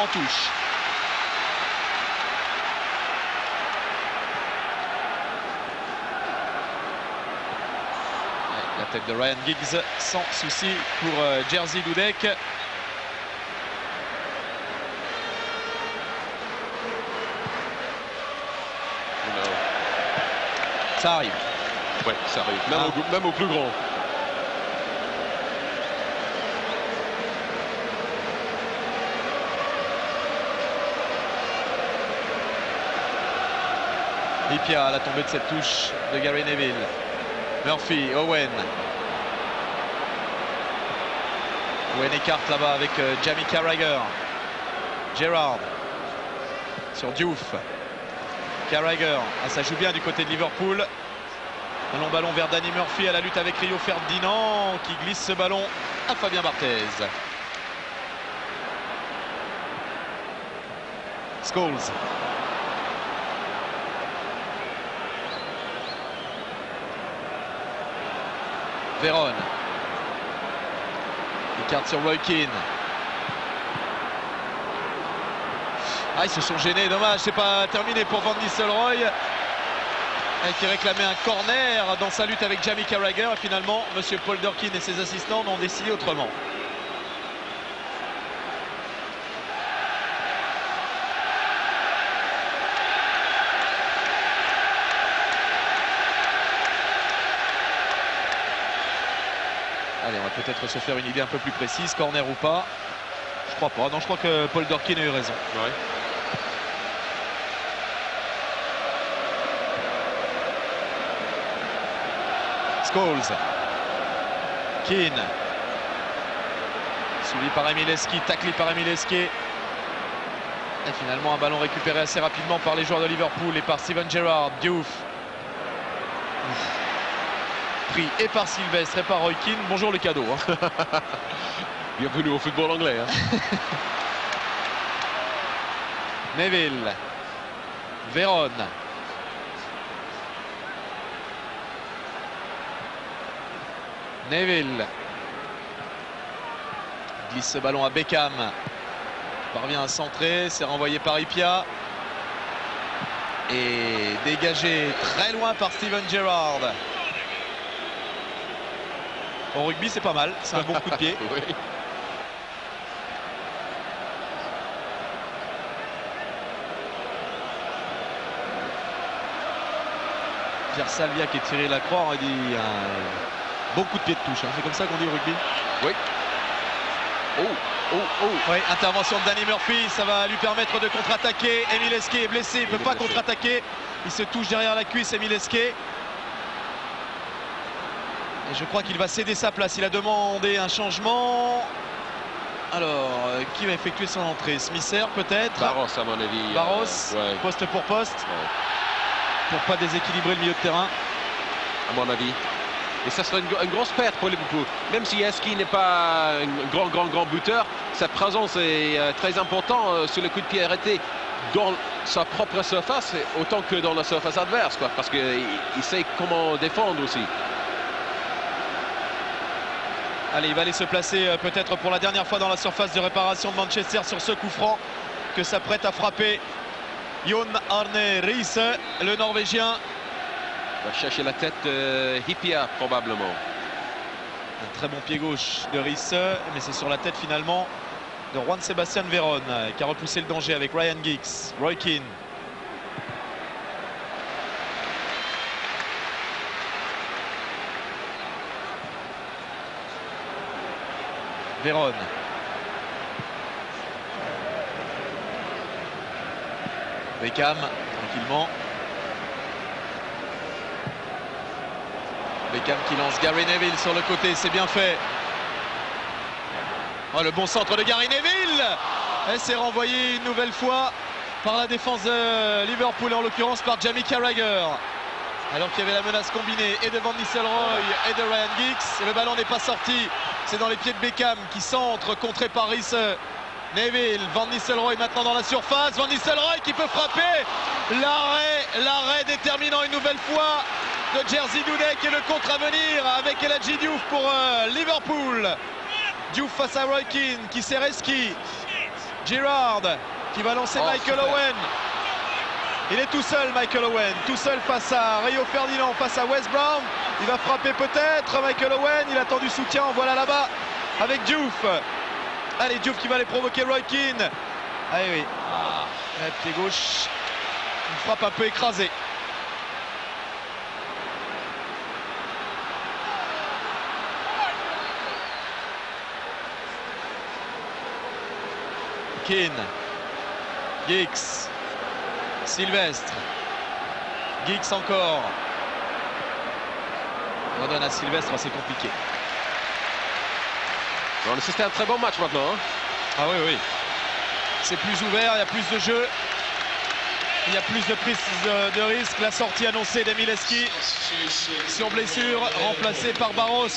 en touche. La tête de Ryan Giggs sans souci pour Jerzy Dudek. Ça arrive. Oui, ça arrive. Même au plus grand. Hyypiä à la tombée de cette touche de Gary Neville. Murphy, Owen. Owen écarte là-bas avec Jamie Carragher. Gerrard sur Diouf. Carragher, ça joue bien du côté de Liverpool. Un long ballon vers Danny Murphy à la lutte avec Rio Ferdinand qui glisse ce ballon à Fabien Barthez. Scholes. Veron. Écarte sur Roy Keane. Ils se sont gênés, dommage, c'est pas terminé pour Van Nistelrooy qui réclamait un corner dans sa lutte avec Jamie Carragher. Et finalement, monsieur Paul Durkin et ses assistants ont décidé autrement. peut-être se faire une idée un peu plus précise. Corner ou pas? Je crois pas. Non, je crois que Paul Dorkin a eu raison. Ouais. Scholes. Keane. Suivi par Emile Heskey, taclé par Emile Heskey. Et finalement un ballon récupéré assez rapidement par les joueurs de Liverpool et par Steven Gerrard. Diouf. Pris et par Sylvestre et par Roy Keane. Bonjour le cadeau. Hein. Bienvenue au football anglais. Hein. Neville. Veron. Neville. Glisse ce ballon à Beckham. Parvient à centrer, c'est renvoyé par Ipia. Et dégagé très loin par Steven Gerrard. Au rugby, c'est pas mal, c'est un bon coup de pied. Oui. Pierre Salviac et Thierry Lacroix ont dit un bon coup de pied de touche. Hein. C'est comme ça qu'on dit au rugby. Oui. Oui, intervention de Danny Murphy, ça va lui permettre de contre-attaquer. Emile Heskey est blessé, il ne peut pas contre-attaquer. Il se touche derrière la cuisse, Emile Heskey. Et je crois qu'il va céder sa place. Il a demandé un changement. Alors, qui va effectuer son entrée? Smisser peut-être? Barros à mon avis. Barros, ouais. poste pour poste. Ouais. Pour pas déséquilibrer le milieu de terrain. À mon avis. Et ça serait une grosse perte pour Liverpool. Même si Heskey n'est pas un grand buteur, sa présence est très importante sur le coup de pied arrêté dans sa propre surface, autant que dans la surface adverse, quoi, parce qu'il sait comment défendre aussi. Allez, il va aller se placer peut-être pour la dernière fois dans la surface de réparation de Manchester sur ce coup franc que s'apprête à frapper Jon Arne Riise, le Norvégien. Il va chercher la tête de Hyypiä probablement. Un très bon pied gauche de Riise, mais c'est sur la tête finalement de Juan Sebastian Veron qui a repoussé le danger avec Ryan Giggs. Roy Keane. Veron. Beckham, tranquillement. Beckham qui lance Gary Neville sur le côté, c'est bien fait. Oh, le bon centre de Gary Neville. Et c'est renvoyé une nouvelle fois par la défense de Liverpool, en l'occurrence par Jamie Carragher. Alors qu'il y avait la menace combinée et de Van Nistelrooy et de Ryan Giggs. Et le ballon n'est pas sorti. C'est dans les pieds de Beckham qui centre, contré par Riise. Neville, Van Nistelrooy maintenant dans la surface. Van Nistelrooy qui peut frapper. L'arrêt déterminant une nouvelle fois de Jerzy Dudek et le contre à venir avec El Hadji Diouf pour Liverpool. Diouf face à Roy Keane qui sert Heskey. Gerrard qui va lancer Michael Owen. Il est tout seul, Michael Owen, tout seul face à Rio Ferdinand, face à West Brown. Il va frapper peut-être, Michael Owen, il attend du soutien, voilà là-bas avec Diouf. Allez, Diouf qui va aller provoquer Roy Keane. Allez, oui. Pied gauche, une frappe un peu écrasée. Keane, Giggs, Sylvestre, Giggs encore. On redonne à Sylvestre, c'est compliqué. C'était un très bon match maintenant. Hein. Ah oui, oui. C'est plus ouvert, il y a plus de jeu. Il y a plus de prise de risque. La sortie annoncée d'Emile Heskey sur blessure, remplacé par Barros.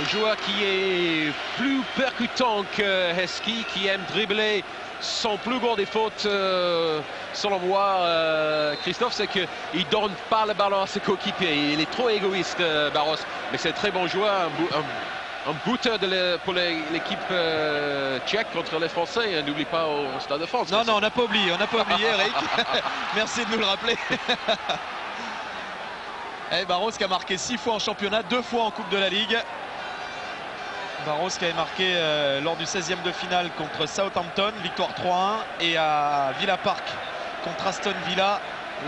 Un joueur qui est plus percutant que Heskey, qui aime dribbler. Son plus gros défaut, selon moi, Christophe, c'est qu'il ne donne pas le ballon à ses coéquipiers. Il est trop égoïste, Barros. Mais c'est un très bon joueur, un buteur pour l'équipe tchèque contre les Français. N'oublie pas au Stade de France. Non, on n'a pas oublié, Eric. Merci de nous le rappeler. Et Barros qui a marqué 6 fois en championnat, 2 fois en Coupe de la Ligue. Barros qui avait marqué lors du 16e de finale contre Southampton, victoire 3-1, et à Villa Park contre Aston Villa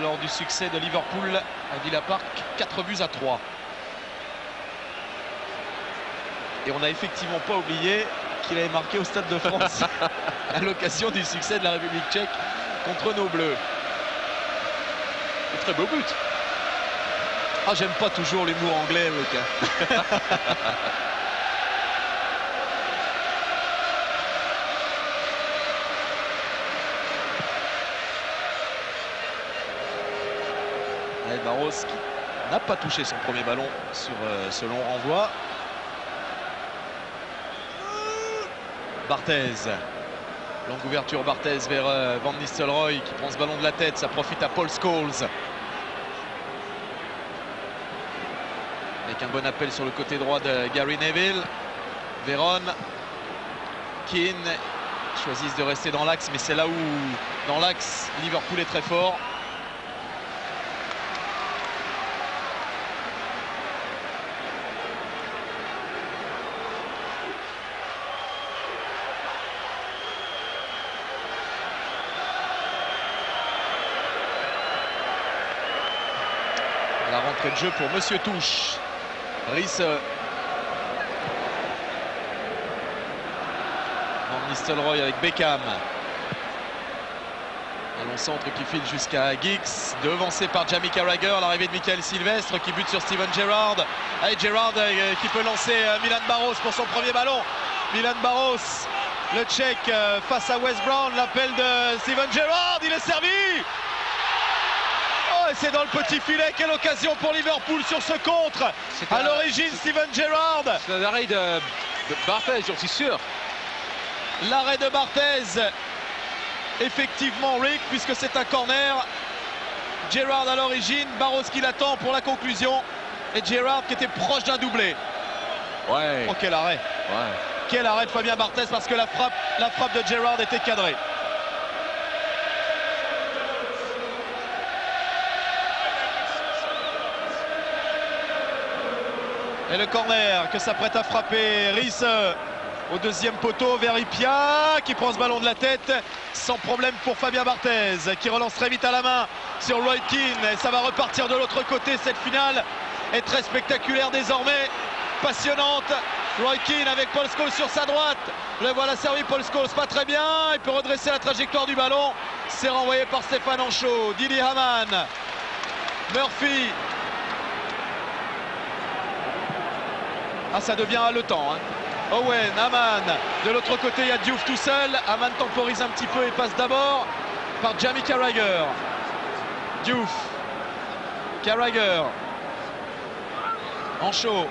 lors du succès de Liverpool à Villa Park, 4-3. Et on n'a effectivement pas oublié qu'il avait marqué au Stade de France à l'occasion du succès de la République tchèque contre nos Bleus. Très beau but. Ah, j'aime pas toujours l'humour anglais, mec. Barros qui n'a pas touché son premier ballon sur ce long renvoi. Barthez, longue ouverture, Barthez vers Van Nistelrooy qui prend ce ballon de la tête, ça profite à Paul Scholes. Avec un bon appel sur le côté droit de Gary Neville. Veron, Keane choisissent de rester dans l'axe, mais c'est là où dans l'axe Liverpool est très fort. La rentrée de jeu pour Monsieur Touche. Rice. Van Nistelrooy avec Beckham. Un long centre qui file jusqu'à Giggs, devancé par Jamie Carragher. L'arrivée de Michael Sylvestre qui bute sur Steven Gerrard. Allez, Gerrard qui peut lancer Milan Barros pour son premier ballon. Milan Barros, le Tchèque face à West Brown. L'appel de Steven Gerrard, il est servi. C'est dans le petit filet. Quelle occasion pour Liverpool sur ce contre. À l'origine, Steven Gerrard. C'est l'arrêt de Barthez, j'en suis sûr. L'arrêt de Barthez. Effectivement, Rick, puisque c'est un corner. Gerrard à l'origine, Barros qui l'attend pour la conclusion. Et Gerrard qui était proche d'un doublé. Ouais. Oh, quel arrêt. Ouais. Quel arrêt de Fabien Barthez, parce que la frappe de Gerrard était cadrée. Et le corner que s'apprête à frapper Rice au deuxième poteau vers Ipia qui prend ce ballon de la tête sans problème pour Fabien Barthez qui relance très vite à la main sur Roy Keane. Et ça va repartir de l'autre côté. Cette finale est très spectaculaire désormais, passionnante. Roy Keane avec Paul Scholes sur sa droite. Le voilà servi, Paul Scholes pas très bien. Il peut redresser la trajectoire du ballon. C'est renvoyé par Stéphane Anchaud. Didi Hamann, Murphy. Ah, ça devient haletant, hein. Owen, Hamann, de l'autre côté il y a Diouf tout seul. Hamann temporise un petit peu et passe d'abord par Jamie Carragher. Diouf, Carragher, Anchaud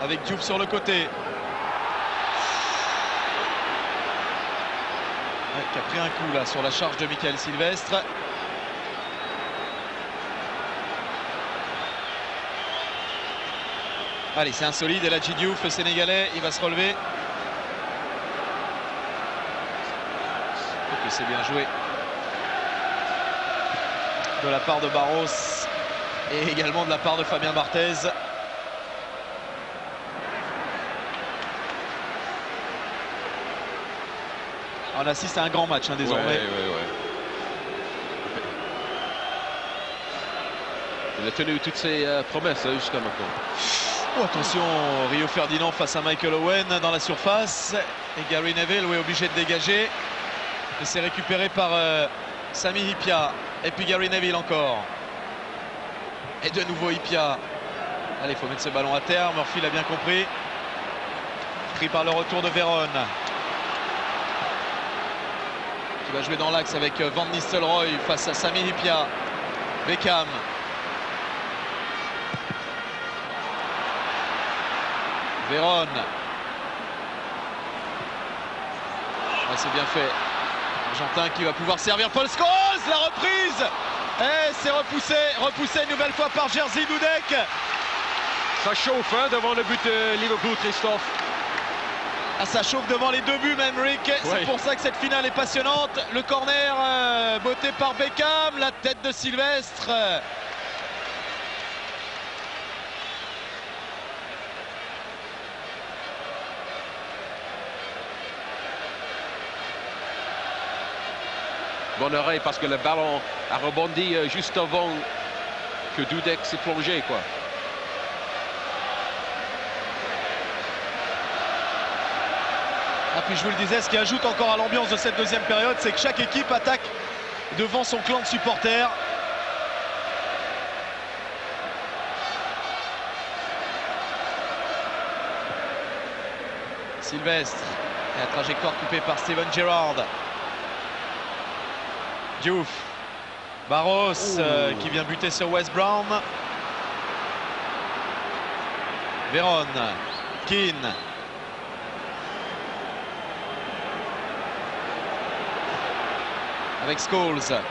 avec Diouf sur le côté, qui a pris un coup là sur la charge de Michael Sylvestre. Allez, c'est insolide. El Hadji Diouf, le Sénégalais, il va se relever. Ok, c'est bien joué de la part de Barros et également de la part de Fabien Barthez. On assiste à un grand match, hein, désormais. Ouais. Il a tenu toutes ses promesses jusqu'à maintenant. Oh, attention, Rio Ferdinand face à Michael Owen dans la surface. Et Gary Neville, oui, obligé de dégager. Et c'est récupéré par Sami Hyypiä. Et puis Gary Neville encore. Et de nouveau Hyypiä. Allez, il faut mettre ce ballon à terre. Murphy l'a bien compris. Pris par le retour de Veron. Qui va jouer dans l'axe avec Van Nistelrooy face à Sami Hyypiä. Beckham. Veron. Ouais, c'est bien fait. Argentin qui va pouvoir servir Paul Scholes. La reprise. Et c'est repoussé une nouvelle fois par Jerzy Dudek. Ça chauffe devant le but de Liverpool, Christophe. Ah, ça chauffe devant les deux buts même, Rick. Ouais. C'est pour ça que cette finale est passionnante. Le corner botté par Beckham. La tête de Sylvestre. bon arrêt parce que le ballon a rebondi juste avant que Dudek s'est plongé, quoi. Ah, puis je vous le disais, ce qui ajoute encore à l'ambiance de cette deuxième période, c'est que chaque équipe attaque devant son clan de supporters. Sylvestre, et la trajectoire coupée par Steven Gerrard. Diouf, Barros qui vient buter sur Wes Brown. Veron, Keane. Avec Scholes.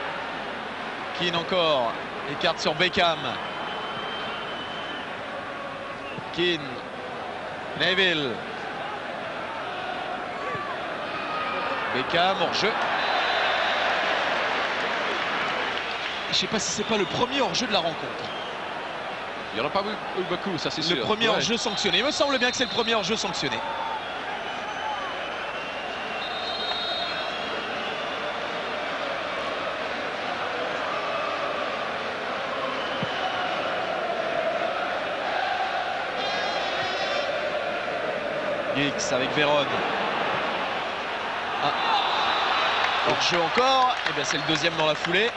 Keane encore. Écarte sur Beckham. Keane. Neville. Beckham hors-jeu. Je ne sais pas si c'est pas le premier hors-jeu de la rencontre. Il n'y en a pas eu beaucoup, ça c'est sûr. Le premier hors-jeu sanctionné. Il me semble bien que c'est le premier hors-jeu sanctionné. Giggs avec Veron. Hors-jeu encore. Et bien c'est le deuxième dans la foulée.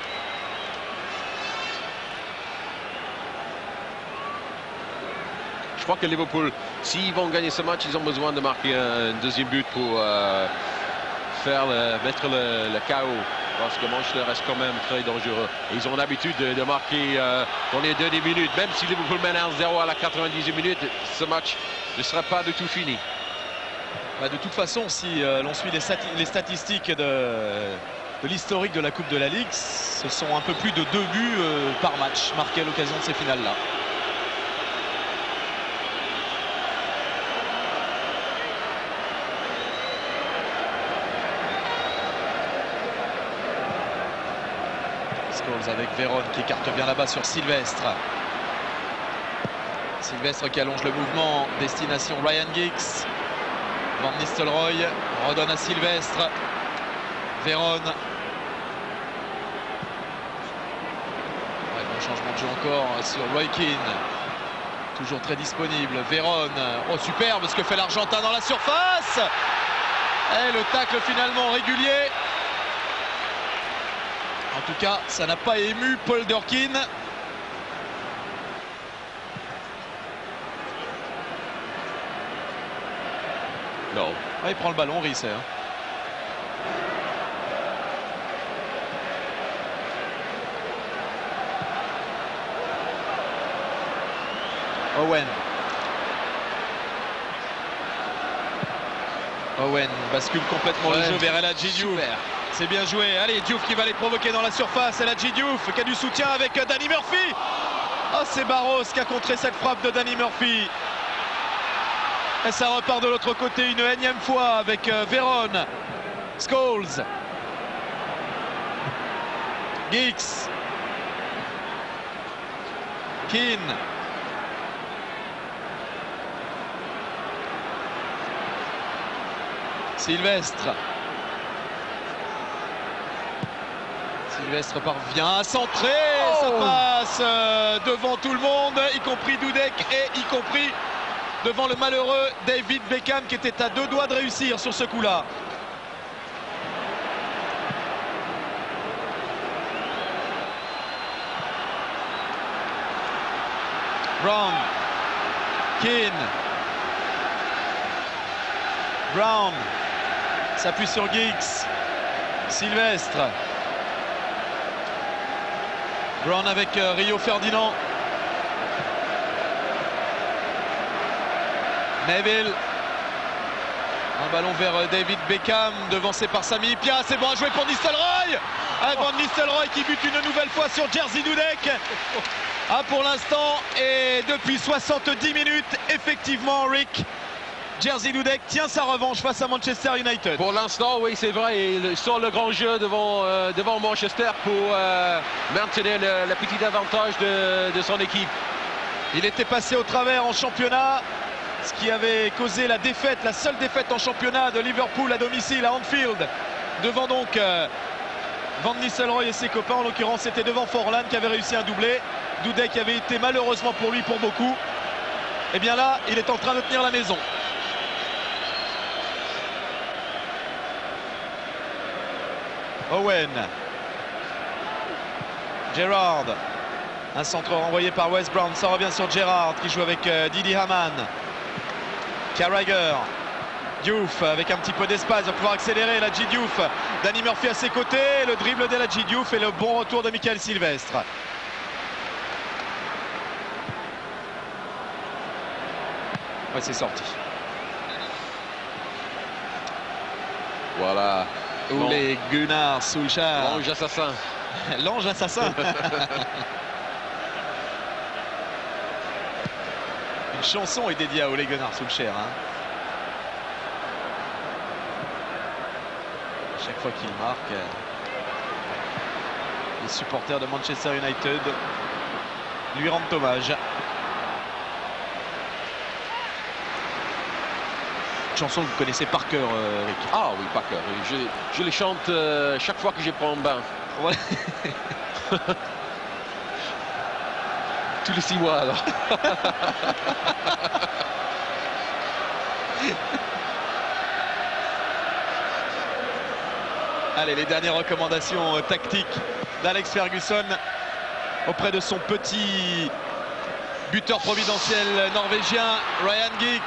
Je crois que Liverpool, s'ils vont gagner ce match, ils ont besoin de marquer un deuxième but pour mettre le chaos. Parce que Manchester reste quand même très dangereux. Et ils ont l'habitude de marquer dans les dernières minutes. Même si Liverpool mène 1-0 à la 90e minute, ce match ne sera pas du tout fini. De toute façon, si l'on suit les statistiques de l'historique de la Coupe de la Ligue, ce sont un peu plus de 2 buts par match marqués à l'occasion de ces finales-là. Scholes avec Veron qui écarte bien là-bas sur Sylvestre. Sylvestre qui allonge le mouvement, destination Ryan Giggs. Van Nistelrooy redonne à Sylvestre. Veron. Bon changement de jeu encore sur Roy Keane. Toujours très disponible. Veron. Oh superbe ce que fait l'Argentin dans la surface. Et le tacle finalement régulier. En tout cas, ça n'a pas ému Paul Durkin. Non. Ah, il prend le ballon, Rissé. Owen. Owen bascule complètement le jeu vers El Hadji Diouf. C'est bien joué. Allez, Diouf qui va les provoquer dans la surface. El Hadji Diouf qui a du soutien avec Danny Murphy. Oh, c'est Barros qui a contré cette frappe de Danny Murphy. Et ça repart de l'autre côté une énième fois avec Veron. Scholes. Giggs. Keane. Sylvestre. Sylvestre parvient à centrer. Ça passe devant tout le monde, y compris Dudek et y compris devant le malheureux David Beckham qui était à 2 doigts de réussir sur ce coup-là. Brown. Keane. Brown. S'appuie sur Giggs. Sylvestre. Brown avec Rio Ferdinand. Neville. Un ballon vers David Beckham, devancé par Sami Hyypiä. C'est bon à jouer pour Nistelrooy. Van Nistelrooy qui bute une nouvelle fois sur Jerzy Dudek. Pour l'instant et depuis 70 minutes, effectivement, Rick, Jerzy Dudek tient sa revanche face à Manchester United. Pour l'instant, oui, c'est vrai. Il sort le grand jeu devant Manchester pour maintenir le petit avantage de son équipe. Il était passé au travers en championnat, ce qui avait causé la défaite, la seule défaite en championnat de Liverpool à domicile à Anfield, devant donc Van Nistelrooy et ses copains. En l'occurrence, c'était devant Forlan qui avait réussi un doublé. Dudek qui avait été malheureusement pour lui pour beaucoup. Et bien là, il est en train de tenir la maison. Owen. Gerrard. Un centre renvoyé par Wes Brown. Ça revient sur Gerrard qui joue avec Didi Hamann. Carragher. Diouf avec un petit peu d'espace, va pouvoir accélérer. Ladji Diouf. Danny Murphy à ses côtés. Le dribble de Ladji Diouf et le bon retour de Michael Sylvestre. Ouais, c'est sorti. Voilà. Ole Gunnar Solskjær. L'ange assassin. L'ange assassin. Une chanson est dédiée à Ole Gunnar Solskjær. Hein. Chaque fois qu'il marque, les supporters de Manchester United lui rendent hommage. Chanson que vous connaissez par cœur, Rick. Ah oui, par cœur. Je les chante chaque fois que je prends un bain. Ouais. Tous les 6 mois alors. Allez, les dernières recommandations tactiques d'Alex Ferguson auprès de son petit buteur providentiel norvégien, Ryan Giggs.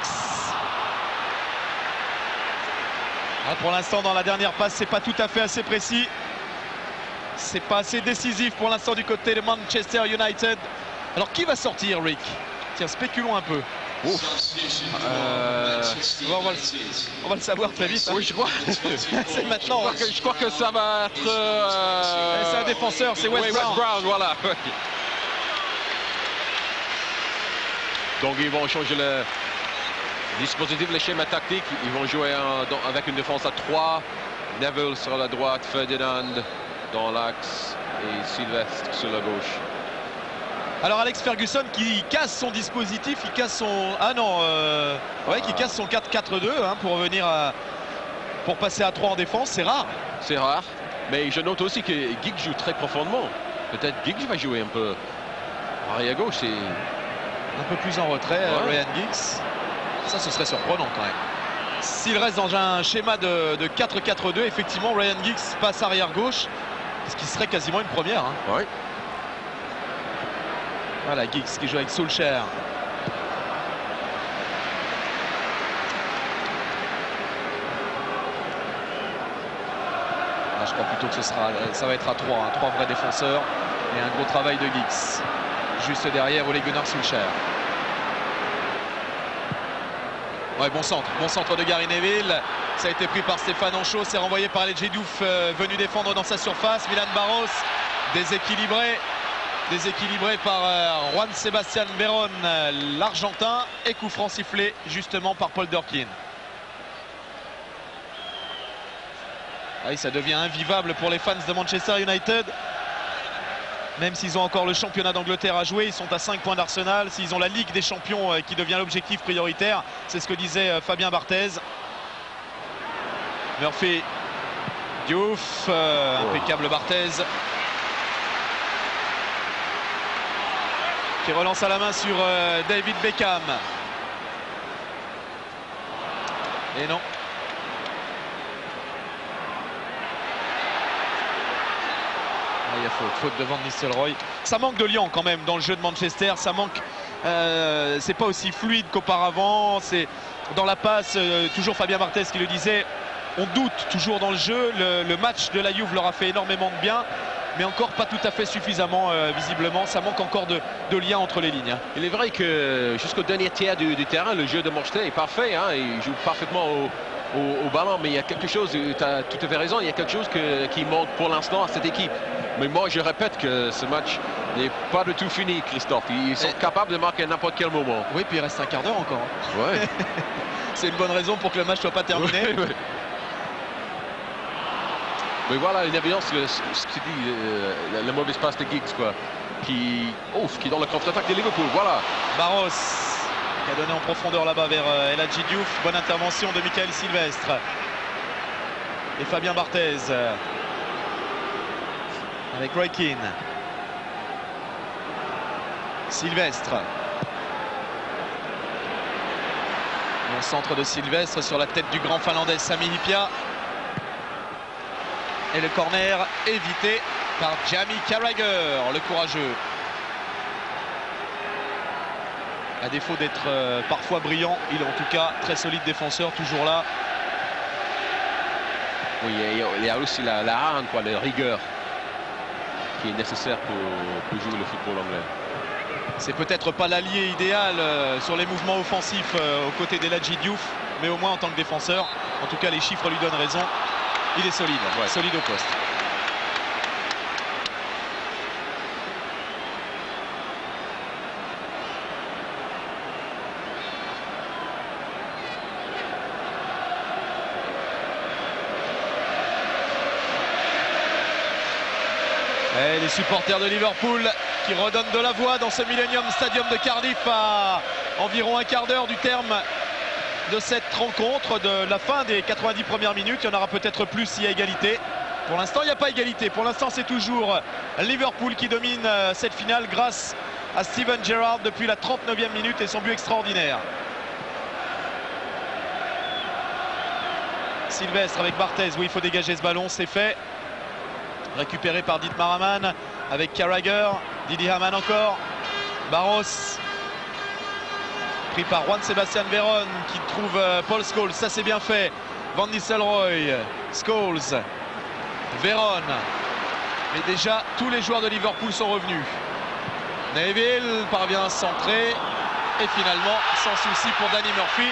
Pour l'instant, dans la dernière passe, c'est pas tout à fait assez précis. C'est pas assez décisif pour l'instant du côté de Manchester United. Alors, qui va sortir, Rick? Tiens, spéculons un peu. On va le savoir très vite. Hein. Oui, je crois. C'est maintenant. Je crois que ça va être. C'est un défenseur, c'est Wes Brown. Wes Brown, voilà. Donc ils vont changer le dispositif, le schéma tactique. Ils vont jouer avec une défense à 3. Neville sur la droite, Ferdinand dans l'axe et Sylvestre sur la gauche. Alors Alex Ferguson qui casse son dispositif, il casse son... Ah non, ouais, qui casse son 4-4-2 hein, pour revenir pour passer à 3 en défense, c'est rare. C'est rare, mais je note aussi que Giggs joue très profondément. Peut-être Giggs va jouer un peu arrière gauche. C'est un peu plus en retrait, Ryan Giggs. Ça, ce serait surprenant quand même. S'il reste dans un schéma de 4-4-2, effectivement, Ryan Giggs passe arrière gauche, ce qui serait quasiment une première. Hein. Ouais. Voilà, Giggs qui joue avec Solskjær. Ah, je crois plutôt que ça va être à 3. Hein, 3 vrais défenseurs et un gros travail de Giggs. Juste derrière, Ole Gunnar Solskjær. Ouais, bon centre de Gary Neville. Ça a été pris par Stéphane Anchaud. C'est renvoyé par Ladji Diouf, venu défendre dans sa surface. Milan Barros, déséquilibré par Juan Sebastián Verón, l'Argentin, et coup franc sifflé justement par Paul Durkin. Ah oui, ça devient invivable pour les fans de Manchester United. Même s'ils ont encore le championnat d'Angleterre à jouer, ils sont à 5 points d'Arsenal. S'ils ont la Ligue des Champions qui devient l'objectif prioritaire, c'est ce que disait Fabien Barthez. Murphy, Diouf, impeccable Barthez. Qui relance à la main sur David Beckham. Et non. Il y a faute de Van Nistelrooy. Ça manque de liant quand même dans le jeu de Manchester. Ça manque. C'est pas aussi fluide qu'auparavant. C'est dans la passe. Toujours Fabien Barthez qui le disait. On doute toujours dans le jeu. Le match de la Juve leur a fait énormément de bien. Mais encore pas tout à fait suffisamment visiblement. Ça manque encore de lien entre les lignes. Hein. Il est vrai que jusqu'au dernier tiers du terrain, le jeu de Manchester est parfait. Hein, il joue parfaitement au ballon. Mais il y a quelque chose, tu as tout à fait raison, il y a quelque chose qui manque pour l'instant à cette équipe. Mais moi, je répète que ce match n'est pas du tout fini, Christophe. Ils sont capables de marquer à n'importe quel moment. Oui, puis il reste un quart d'heure encore. Ouais. C'est une bonne raison pour que le match ne soit pas terminé. Ouais, ouais. Mais voilà, l'évidence, ce que tu dis, la mauvaise passe de Giggs, quoi, qui est dans le contre-attaque de Liverpool. Voilà. Barros qui a donné en profondeur là-bas vers Ladji Diouf. Bonne intervention de Michael Sylvestre. Et Fabien Barthez. avec Roy Keane. Sylvestre. Bon centre de Sylvestre sur la tête du grand finlandais Sami Hyypiä. Et le corner évité par Jamie Carragher, le courageux. À défaut d'être parfois brillant, il est en tout cas très solide défenseur, toujours là. Oui, il y a aussi la haine, quoi, la rigueur qui est nécessaire pour jouer le football anglais. C'est peut-être pas l'allié idéal sur les mouvements offensifs aux côtés d'Eladji Diouf, mais au moins en tant que défenseur, en tout cas les chiffres lui donnent raison. Il est solide, ouais. Solide au poste. Et les supporters de Liverpool qui redonnent de la voix dans ce Millennium Stadium de Cardiff à environ un quart d'heure du terme de cette rencontre, de la fin des 90 premières minutes. Il y en aura peut-être plus s'il y a égalité. Pour l'instant, il n'y a pas égalité. Pour l'instant, c'est toujours Liverpool qui domine cette finale grâce à Steven Gerrard depuis la 39e minute et son but extraordinaire. Sylvestre avec Barthez. Oui, il faut dégager ce ballon, c'est fait. Récupéré par Dietmar Hamann avec Carragher. Didi Hamann encore. Barros. Pris par Juan Sebastian Veron qui trouve Paul Scholes. Ça c'est bien fait. Van Nistelrooy. Scholes. Veron. Mais déjà tous les joueurs de Liverpool sont revenus. Neville parvient à centrer. Et finalement sans souci pour Danny Murphy.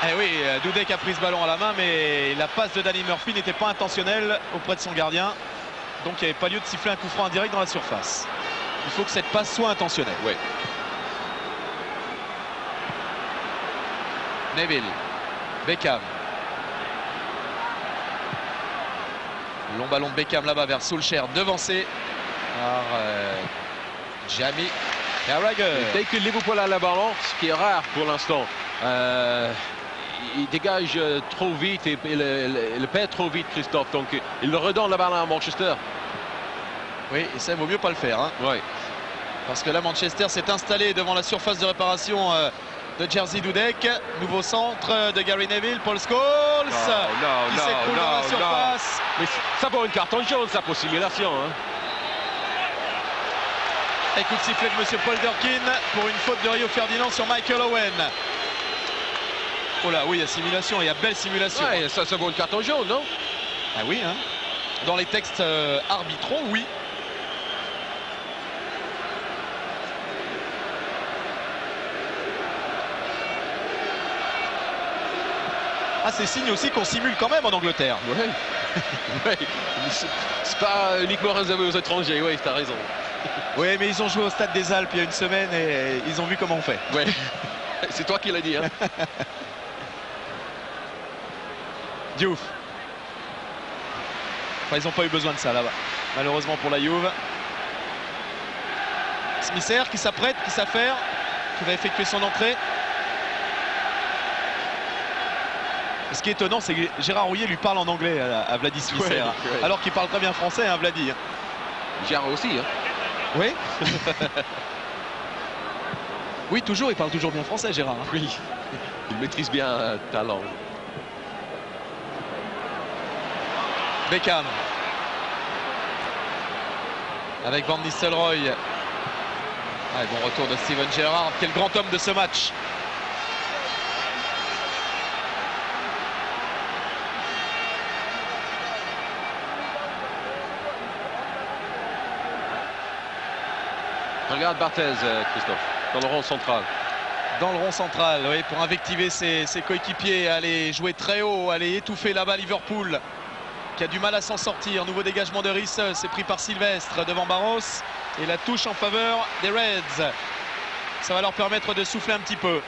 Eh oui, Dudek a pris ce ballon à la main, mais la passe de Danny Murphy n'était pas intentionnelle auprès de son gardien. Donc il n'y avait pas lieu de siffler un coup franc indirect dans la surface. Il faut que cette passe soit intentionnelle. Oui. Neville. Beckham. Long ballon de Beckham là-bas vers Solskjaer, devancé par Jamie Carragher. Dès que Liverpool a le ballon, ce qui est rare pour l'instant, il dégage trop vite et il perd trop vite, Christophe. Donc il le redonne le ballon à Manchester. Oui, et ça, il vaut mieux pas le faire. Hein. Oui. Parce que là, Manchester s'est installé devant la surface de réparation de Jerzy Dudek. Nouveau centre de Gary Neville. Paul Scholes. Il s'écoule dans la surface. Mais ça vaut une carton jaune, ça, pour simulation. Hein. Et coup de sifflet de M. Paul Durkin pour une faute de Rio Ferdinand sur Michael Owen. Oh là, oui, il y a simulation, il y a belle simulation. Ouais, ça vaut une carton jaune, non? Ah oui, hein. Dans les textes arbitraux, oui. Ah, c'est signe aussi qu'on simule quand même en Angleterre. Oui. Ouais. C'est pas uniquement réservé aux étrangers, oui, t'as raison. Oui, mais ils ont joué au Stade des Alpes il y a une semaine et ils ont vu comment on fait. Ouais. C'est toi qui l'as dit, hein. Diouf. Enfin, ils n'ont pas eu besoin de ça là-bas, malheureusement pour la Juve. Smisser qui s'apprête, qui s'affaire, qui va effectuer son entrée. Et ce qui est étonnant, c'est que Gérard Houllier lui parle en anglais à Vladi Smisser, ouais. Alors qu'il parle très bien français, hein, Vladi. Gérard aussi, hein. Oui. Oui, toujours, il parle toujours bien français, Gérard. Hein. Oui, il maîtrise bien ta langue. Beckham. Avec Van Nistelrooy. Ah, bon retour de Steven Gerrard. Quel grand homme de ce match. Regarde Barthez, Christophe, dans le rond central. Dans le rond central, oui, pour invectiver ses coéquipiers, aller jouer très haut, aller étouffer là-bas Liverpool, qui a du mal à s'en sortir. Nouveau dégagement de Risse, c'est pris par Sylvestre devant Barros. Et la touche en faveur des Reds. Ça va leur permettre de souffler un petit peu.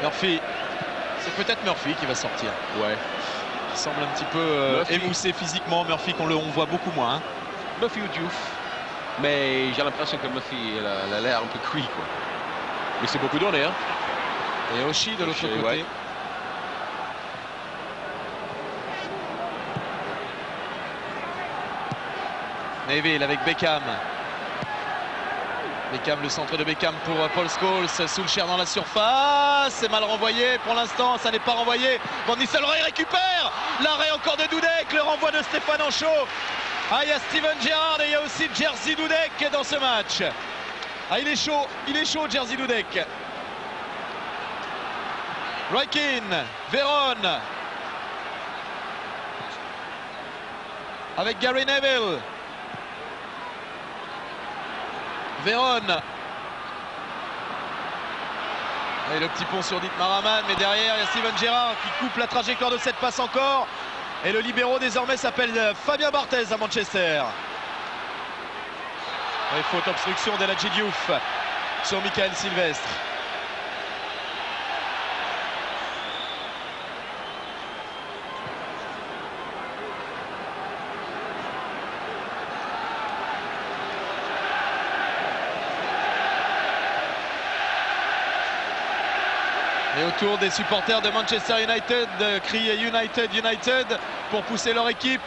Murphy, c'est peut-être Murphy qui va sortir. Ouais. Il semble un petit peu émoussé physiquement. Murphy qu'on voit beaucoup moins. Hein. Murphy ou Diouf. Mais j'ai l'impression que Murphy il a l'air un peu cuit, quoi. Mais c'est beaucoup donné, hein. Et Oshie de l'autre côté. Ouais. Neville avec Beckham. Beckham, le centre de Beckham pour Paul Scholes. Solskjaer dans la surface. C'est mal renvoyé. Pour l'instant, ça n'est pas renvoyé. Van Nistelrooy récupère. L'arrêt encore de Dudek. Le renvoi de Stéphane Anchaud. Ah, il y a Steven Gerrard et il y a aussi Jerzy Dudek dans ce match. Ah, il est chaud Jerzy Dudek. Roy Keane, Veron. Avec Gary Neville. Veron. Et le petit pont sur Dietmar Hamann, mais derrière il y a Steven Gerrard qui coupe la trajectoire de cette passe encore. Et le libéro désormais s'appelle Fabien Barthez à Manchester. Et faute obstruction d'El Hadji Diouf sur Michael Sylvestre. Et autour des supporters de Manchester United, crier United, United pour pousser leur équipe.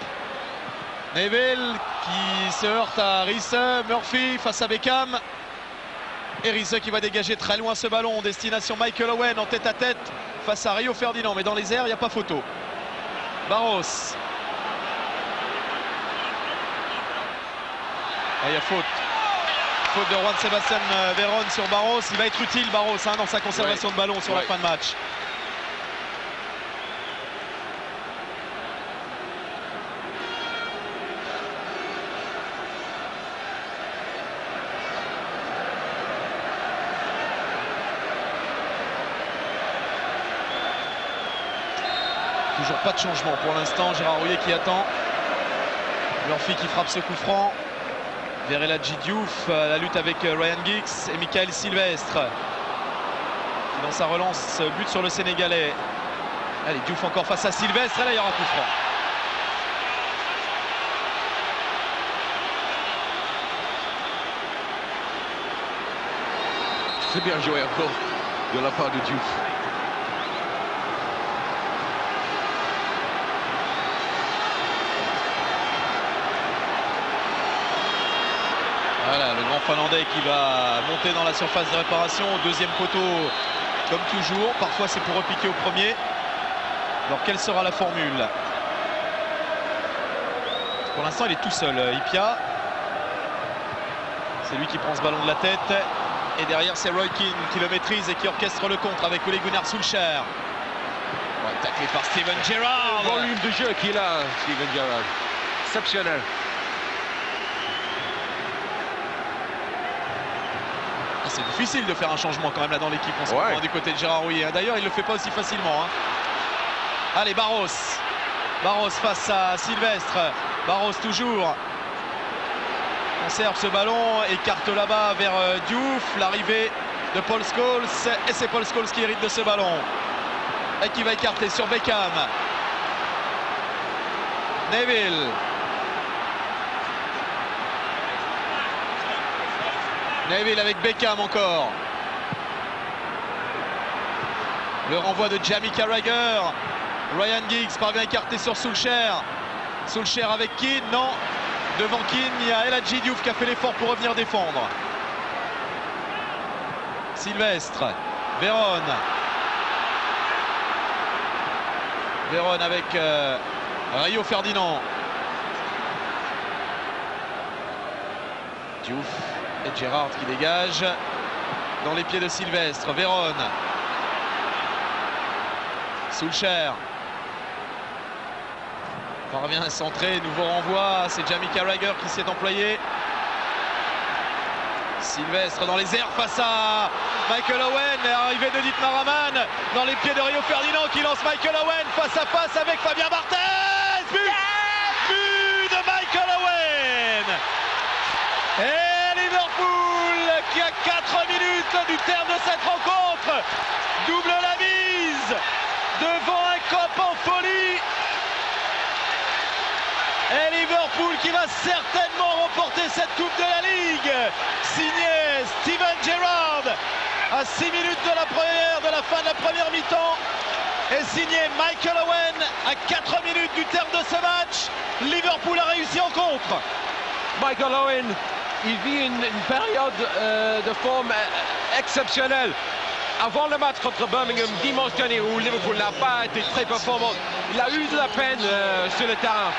Neville qui se heurte à Rhys Murphy face à Beckham. Et Rhys qui va dégager très loin ce ballon. Destination Michael Owen en tête à tête face à Rio Ferdinand. Mais dans les airs, il n'y a pas photo. Barros. Ah, il y a faute. Faute de Juan Sebastián Veron sur Barros. Il va être utile Barros dans sa conservation de ballon sur la fin de match. Toujours pas de changement pour l'instant. Gérard Rouillet qui attend. Murphy qui frappe ce coup franc. Vers El Hadji Diouf, la lutte avec Ryan Giggs et Michael Sylvestre qui dans sa relance but sur le Sénégalais. Allez, Diouf encore face à Sylvestre et là il y aura coup franc. C'est bien joué encore de la part de Diouf. Voilà, le grand Finlandais qui va monter dans la surface de réparation au deuxième poteau comme toujours. Parfois c'est pour repiquer au premier. Alors quelle sera la formule? Pour l'instant il est tout seul, Ipia. C'est lui qui prend ce ballon de la tête. Et derrière c'est Roy Keane qui le maîtrise et qui orchestre le contre avec Ole Gunnar Solskjaer. Taclé par Steven Gerrard. Le volume de jeu qu'il a, Steven Gerrard. Exceptionnel. C'est difficile de faire un changement quand même là dans l'équipe en ce moment du côté de Gérard Rouillet. D'ailleurs il ne le fait pas aussi facilement. Allez, Barros. Barros face à Sylvestre. Barros toujours. Conserve ce ballon, écarte là-bas vers Diouf. L'arrivée de Paul Scholes. Et c'est Paul Scholes qui hérite de ce ballon. Et qui va écarter sur Beckham. Neville. Neville avec Beckham encore. Le renvoi de Jamie Carragher. Ryan Giggs parvient à écarter sur Solskjaer. Solskjaer avec Keane, non. Devant Keane, il y a El Hadji Diouf qui a fait l'effort pour revenir défendre. Sylvestre. Veron. Veron avec Rio Ferdinand. Diouf. Et Gerrard qui dégage dans les pieds de Sylvestre. Veron. Solskjaer parvient à centrer. Nouveau renvoi. C'est Jamie Carragher qui s'est employé. Sylvestre dans les airs face à Michael Owen. Arrivée de Dietmar Hamann dans les pieds de Rio Ferdinand qui lance Michael Owen face à face avec Fabien Barthez. But de Michael Owen. Et Liverpool qui a 4 minutes du terme de cette rencontre double la mise devant un Kop en folie. Et Liverpool qui va certainement remporter de cette Coupe de la Ligue, signé Steven Gerrard à 6 minutes de la fin de la première mi-temps, et signé Michael Owen à 4 minutes du terme de ce match. Liverpool a réussi en contre. Michael Owen, il vit une période de forme exceptionnelle. Avant le match contre Birmingham dimanche dernier, où Liverpool n'a pas été très performant, il a eu de la peine sur le terrain.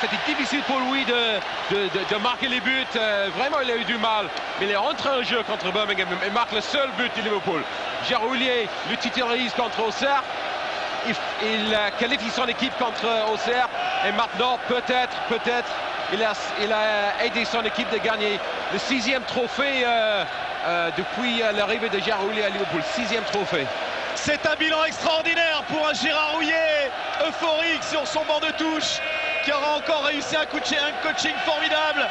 C'était difficile pour lui de marquer les buts. Vraiment, il a eu du mal. Mais il est rentré en jeu contre Birmingham et marque le seul but de Liverpool. Gérard Houllier le titularise contre Auxerre. Il qualifie son équipe contre Auxerre. Et maintenant, peut-être, il a aidé son équipe de gagner le 6e trophée depuis l'arrivée de Gérard Houllier à Liverpool. 6e trophée. C'est un bilan extraordinaire pour un Gérard Houllier, euphorique sur son banc de touche, qui aura encore réussi un coaching formidable.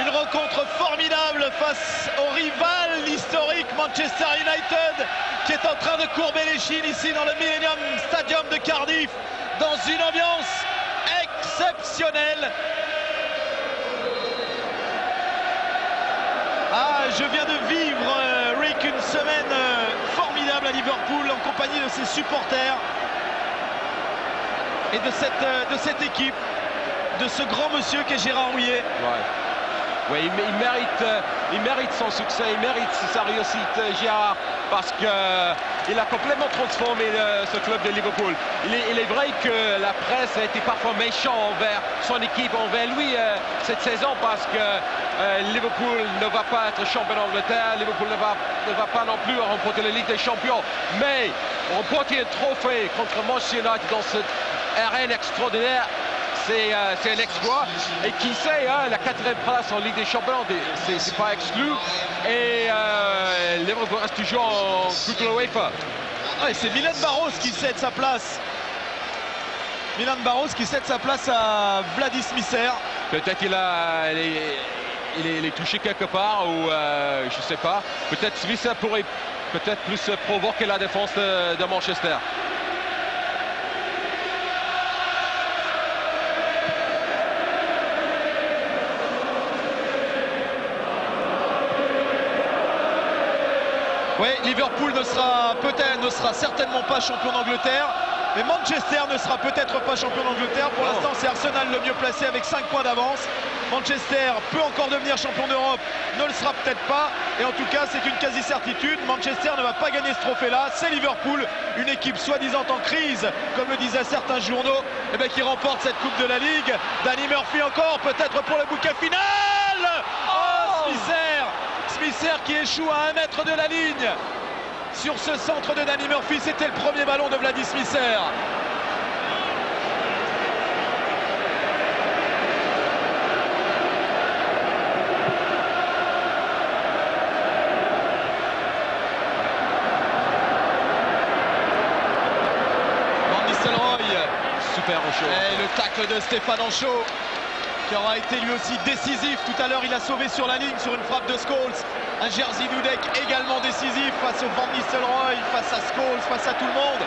Une rencontre formidable face au rival historique Manchester United, qui est en train de courber les chines ici dans le Millennium Stadium de Cardiff, dans une ambiance exceptionnelle. Je viens de vivre, Rick, une semaine formidable à Liverpool en compagnie de ses supporters et de cette équipe, de ce grand monsieur qu'est Gérard Houllier. Ouais, il mérite son succès, il mérite sa réussite, Gérard, parce qu'il a complètement transformé ce club de Liverpool. Il est vrai que la presse a été parfois méchante envers son équipe, envers lui cette saison, parce que Liverpool ne va pas être champion d'Angleterre, Liverpool ne va pas non plus remporter la Ligue des Champions, mais remporter un trophée contre Manchester United dans cette arène extraordinaire, c'est un exploit. Et qui sait, la 4e place en Ligue des Champions, c'est pas exclu. Et Liverpool reste toujours en Coupe de l'UEFA. C'est Milan Barros qui cède sa place. Milan Barros qui cède sa place à Vladis Smisser. Peut-être qu'il est touché quelque part, ou je sais pas. Peut-être Smisser pourrait peut-être plus provoquer la défense de Manchester. Oui, Liverpool ne sera certainement pas champion d'Angleterre, mais Manchester ne sera peut-être pas champion d'Angleterre. Pour l'instant, c'est Arsenal le mieux placé avec 5 points d'avance. Manchester peut encore devenir champion d'Europe, ne le sera peut-être pas. Et en tout cas, c'est une quasi-certitude. Manchester ne va pas gagner ce trophée-là. C'est Liverpool, une équipe soi-disant en crise, comme le disaient certains journaux, qui remporte cette Coupe de la Ligue. Danny Murphy encore, peut-être pour le bouquet final. Oh, Smisser qui échoue à 1 mètre de la ligne. Sur ce centre de Danny Murphy, c'était le premier ballon de Vladis Smisser. Van Nistelrooy. Super Ancho. Et le tacle de Stéphane Ancho, qui aura été lui aussi décisif. Tout à l'heure, il a sauvé sur la ligne sur une frappe de Scholes. Un Jerzy Dudek également décisif face au Van Nistelrooy, face à Scholes, face à tout le monde.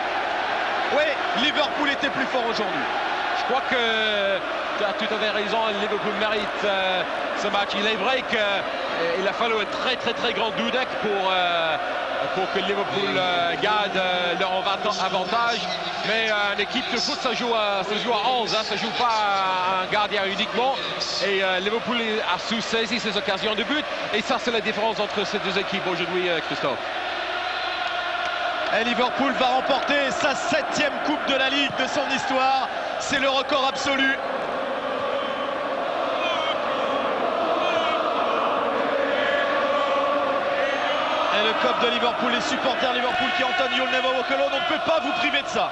Oui, Liverpool était plus fort aujourd'hui. Je crois que tu as tout à fait raison, Liverpool mérite ce match. Il est vrai qu'il a fallu un très grand Dudek pour que Liverpool garde leur avantage. Mais une équipe de foot, ça joue à 11, ça joue pas à un gardien uniquement. Et Liverpool a sous-saisi ses occasions de but. Et ça, c'est la différence entre ces deux équipes aujourd'hui, Christophe. Et Liverpool va remporter sa 7e Coupe de la Ligue de son histoire. C'est le record absolu. Et le COP de Liverpool, les supporters Liverpool qui entonnent You'll Never Walk Alone, on ne peut pas vous priver de ça.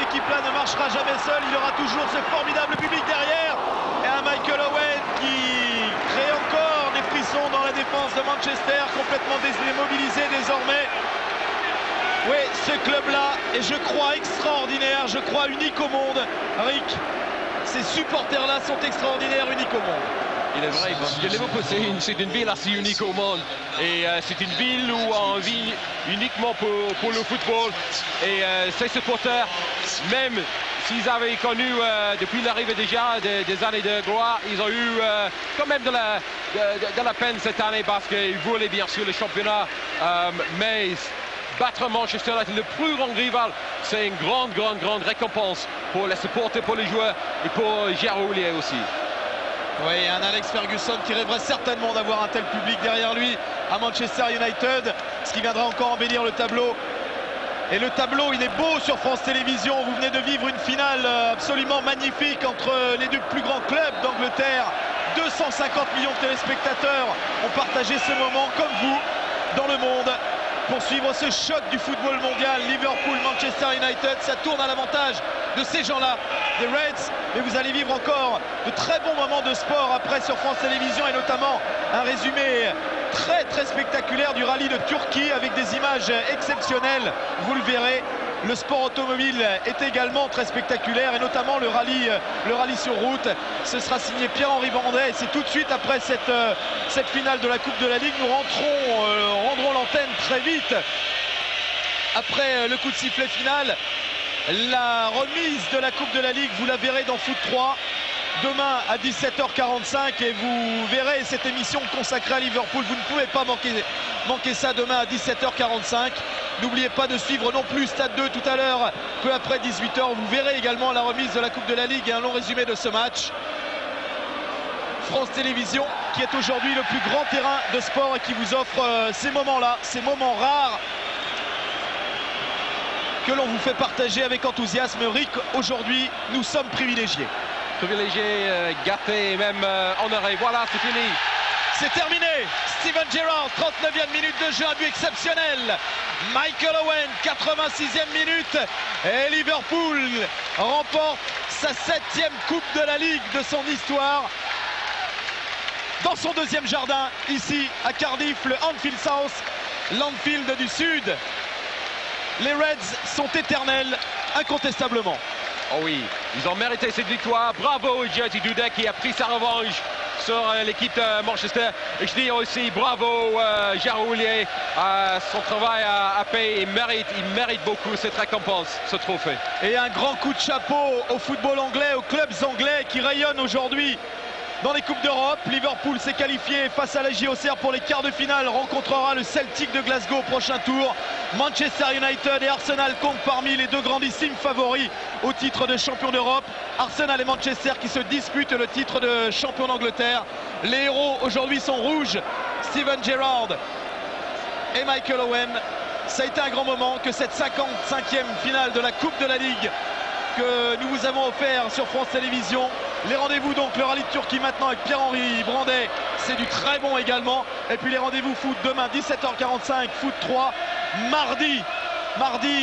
équipe-là ne marchera jamais seule. Il aura toujours ce formidable public derrière. Et un Michael Owen qui crée encore des frissons dans la défense de Manchester, complètement démobilisé désormais. Oui, ce club-là est, je crois, extraordinaire, je crois unique au monde. Rick, ces supporters-là sont extraordinaires, uniques au monde. Il est vrai, parce que Liverpool, c'est une ville assez unique au monde. Et c'est une ville où on vit uniquement pour le football. Et ces supporters, même s'ils avaient connu depuis l'arrivée déjà des années de gloire, ils ont eu quand même de la peine cette année parce qu'ils voulaient bien sûr le championnat. Mais battre Manchester United, le plus grand rival, c'est une grande récompense pour les supporters, pour les joueurs et pour Gérard Houllier aussi. Oui, un Alex Ferguson qui rêverait certainement d'avoir un tel public derrière lui à Manchester United, ce qui viendra encore embellir le tableau. Et le tableau, il est beau sur France Télévisions. Vous venez de vivre une finale absolument magnifique entre les deux plus grands clubs d'Angleterre. 250 millions de téléspectateurs ont partagé ce moment, comme vous, dans le monde, pour suivre ce choc du football mondial. Liverpool-Manchester United, ça tourne à l'avantage de ces gens-là, des Reds. Mais vous allez vivre encore de très bons moments de sport après sur France Télévisions, et notamment un résumé très spectaculaire du rallye de Turquie avec des images exceptionnelles. Vous le verrez, le sport automobile est également très spectaculaire, et notamment le rallye sur route. Ce sera signé Pierre-Henri Brandet, et c'est tout de suite après cette finale de la Coupe de la Ligue. Nous rendrons l'antenne très vite après le coup de sifflet final. La remise de la Coupe de la Ligue, vous la verrez dans Foot 3 demain à 17h45, et vous verrez cette émission consacrée à Liverpool. Vous ne pouvez pas manquer ça demain à 17h45. N'oubliez pas de suivre non plus Stade 2 tout à l'heure, peu après 18h. Vous verrez également la remise de la Coupe de la Ligue et un long résumé de ce match. France Télévisions, qui est aujourd'hui le plus grand terrain de sport et qui vous offre ces moments-là, ces moments rares que l'on vous fait partager avec enthousiasme. Rick, aujourd'hui, nous sommes privilégiés. Privilégiés, gâtés et même honorés. Voilà, c'est fini. C'est terminé. Steven Gerrard, 39e minute de jeu, un but exceptionnel. Michael Owen, 86e minute. Et Liverpool remporte sa 7e Coupe de la Ligue de son histoire. Dans son deuxième jardin, ici à Cardiff, le Anfield South, l'Anfield du Sud. Les Reds sont éternels, incontestablement. Oh oui, ils ont mérité cette victoire. Bravo Jerzy Dudek qui a pris sa revanche sur l'équipe de Manchester. Et je dis aussi bravo Gérard Houllier. Son travail a payé. Il mérite beaucoup cette récompense, ce trophée. Et un grand coup de chapeau au football anglais, aux clubs anglais qui rayonnent aujourd'hui dans les Coupes d'Europe. Liverpool s'est qualifié face à la JOCR pour les quarts de finale, rencontrera le Celtic de Glasgow au prochain tour. Manchester United et Arsenal comptent parmi les deux grandissimes favoris au titre de champion d'Europe. Arsenal et Manchester qui se disputent le titre de champion d'Angleterre. Les héros aujourd'hui sont rouges, Steven Gerrard et Michael Owen. Ça a été un grand moment que cette 55e finale de la Coupe de la Ligue que nous vous avons offert sur France Télévisions. Les rendez-vous donc, le rallye de Turquie maintenant avec Pierre-Henri Brandet, c'est du très bon également. Et puis les rendez-vous foot demain 17h45, Foot 3. Mardi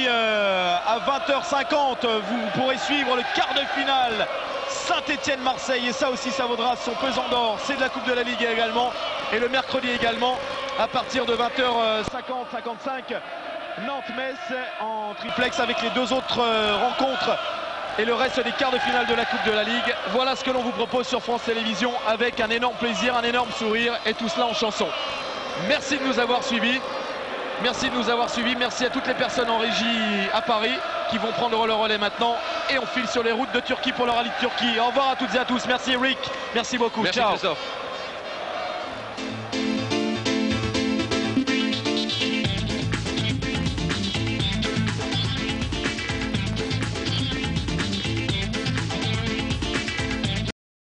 à 20h50, vous pourrez suivre le quart de finale Saint-Étienne-Marseille, et ça aussi ça vaudra son pesant d'or, c'est de la Coupe de la Ligue également. Et le mercredi également à partir de 20h50-55, Nantes-Metz en triplex avec les deux autres rencontres et le reste des quarts de finale de la Coupe de la Ligue. Voilà ce que l'on vous propose sur France Télévisions avec un énorme plaisir, un énorme sourire, et tout cela en chanson. Merci de nous avoir suivis. Merci de nous avoir suivis. Merci à toutes les personnes en régie à Paris qui vont prendre le relais maintenant. Et on file sur les routes de Turquie pour le rallye de Turquie. Au revoir à toutes et à tous. Merci Rick. Merci beaucoup. Merci, ciao. Christophe.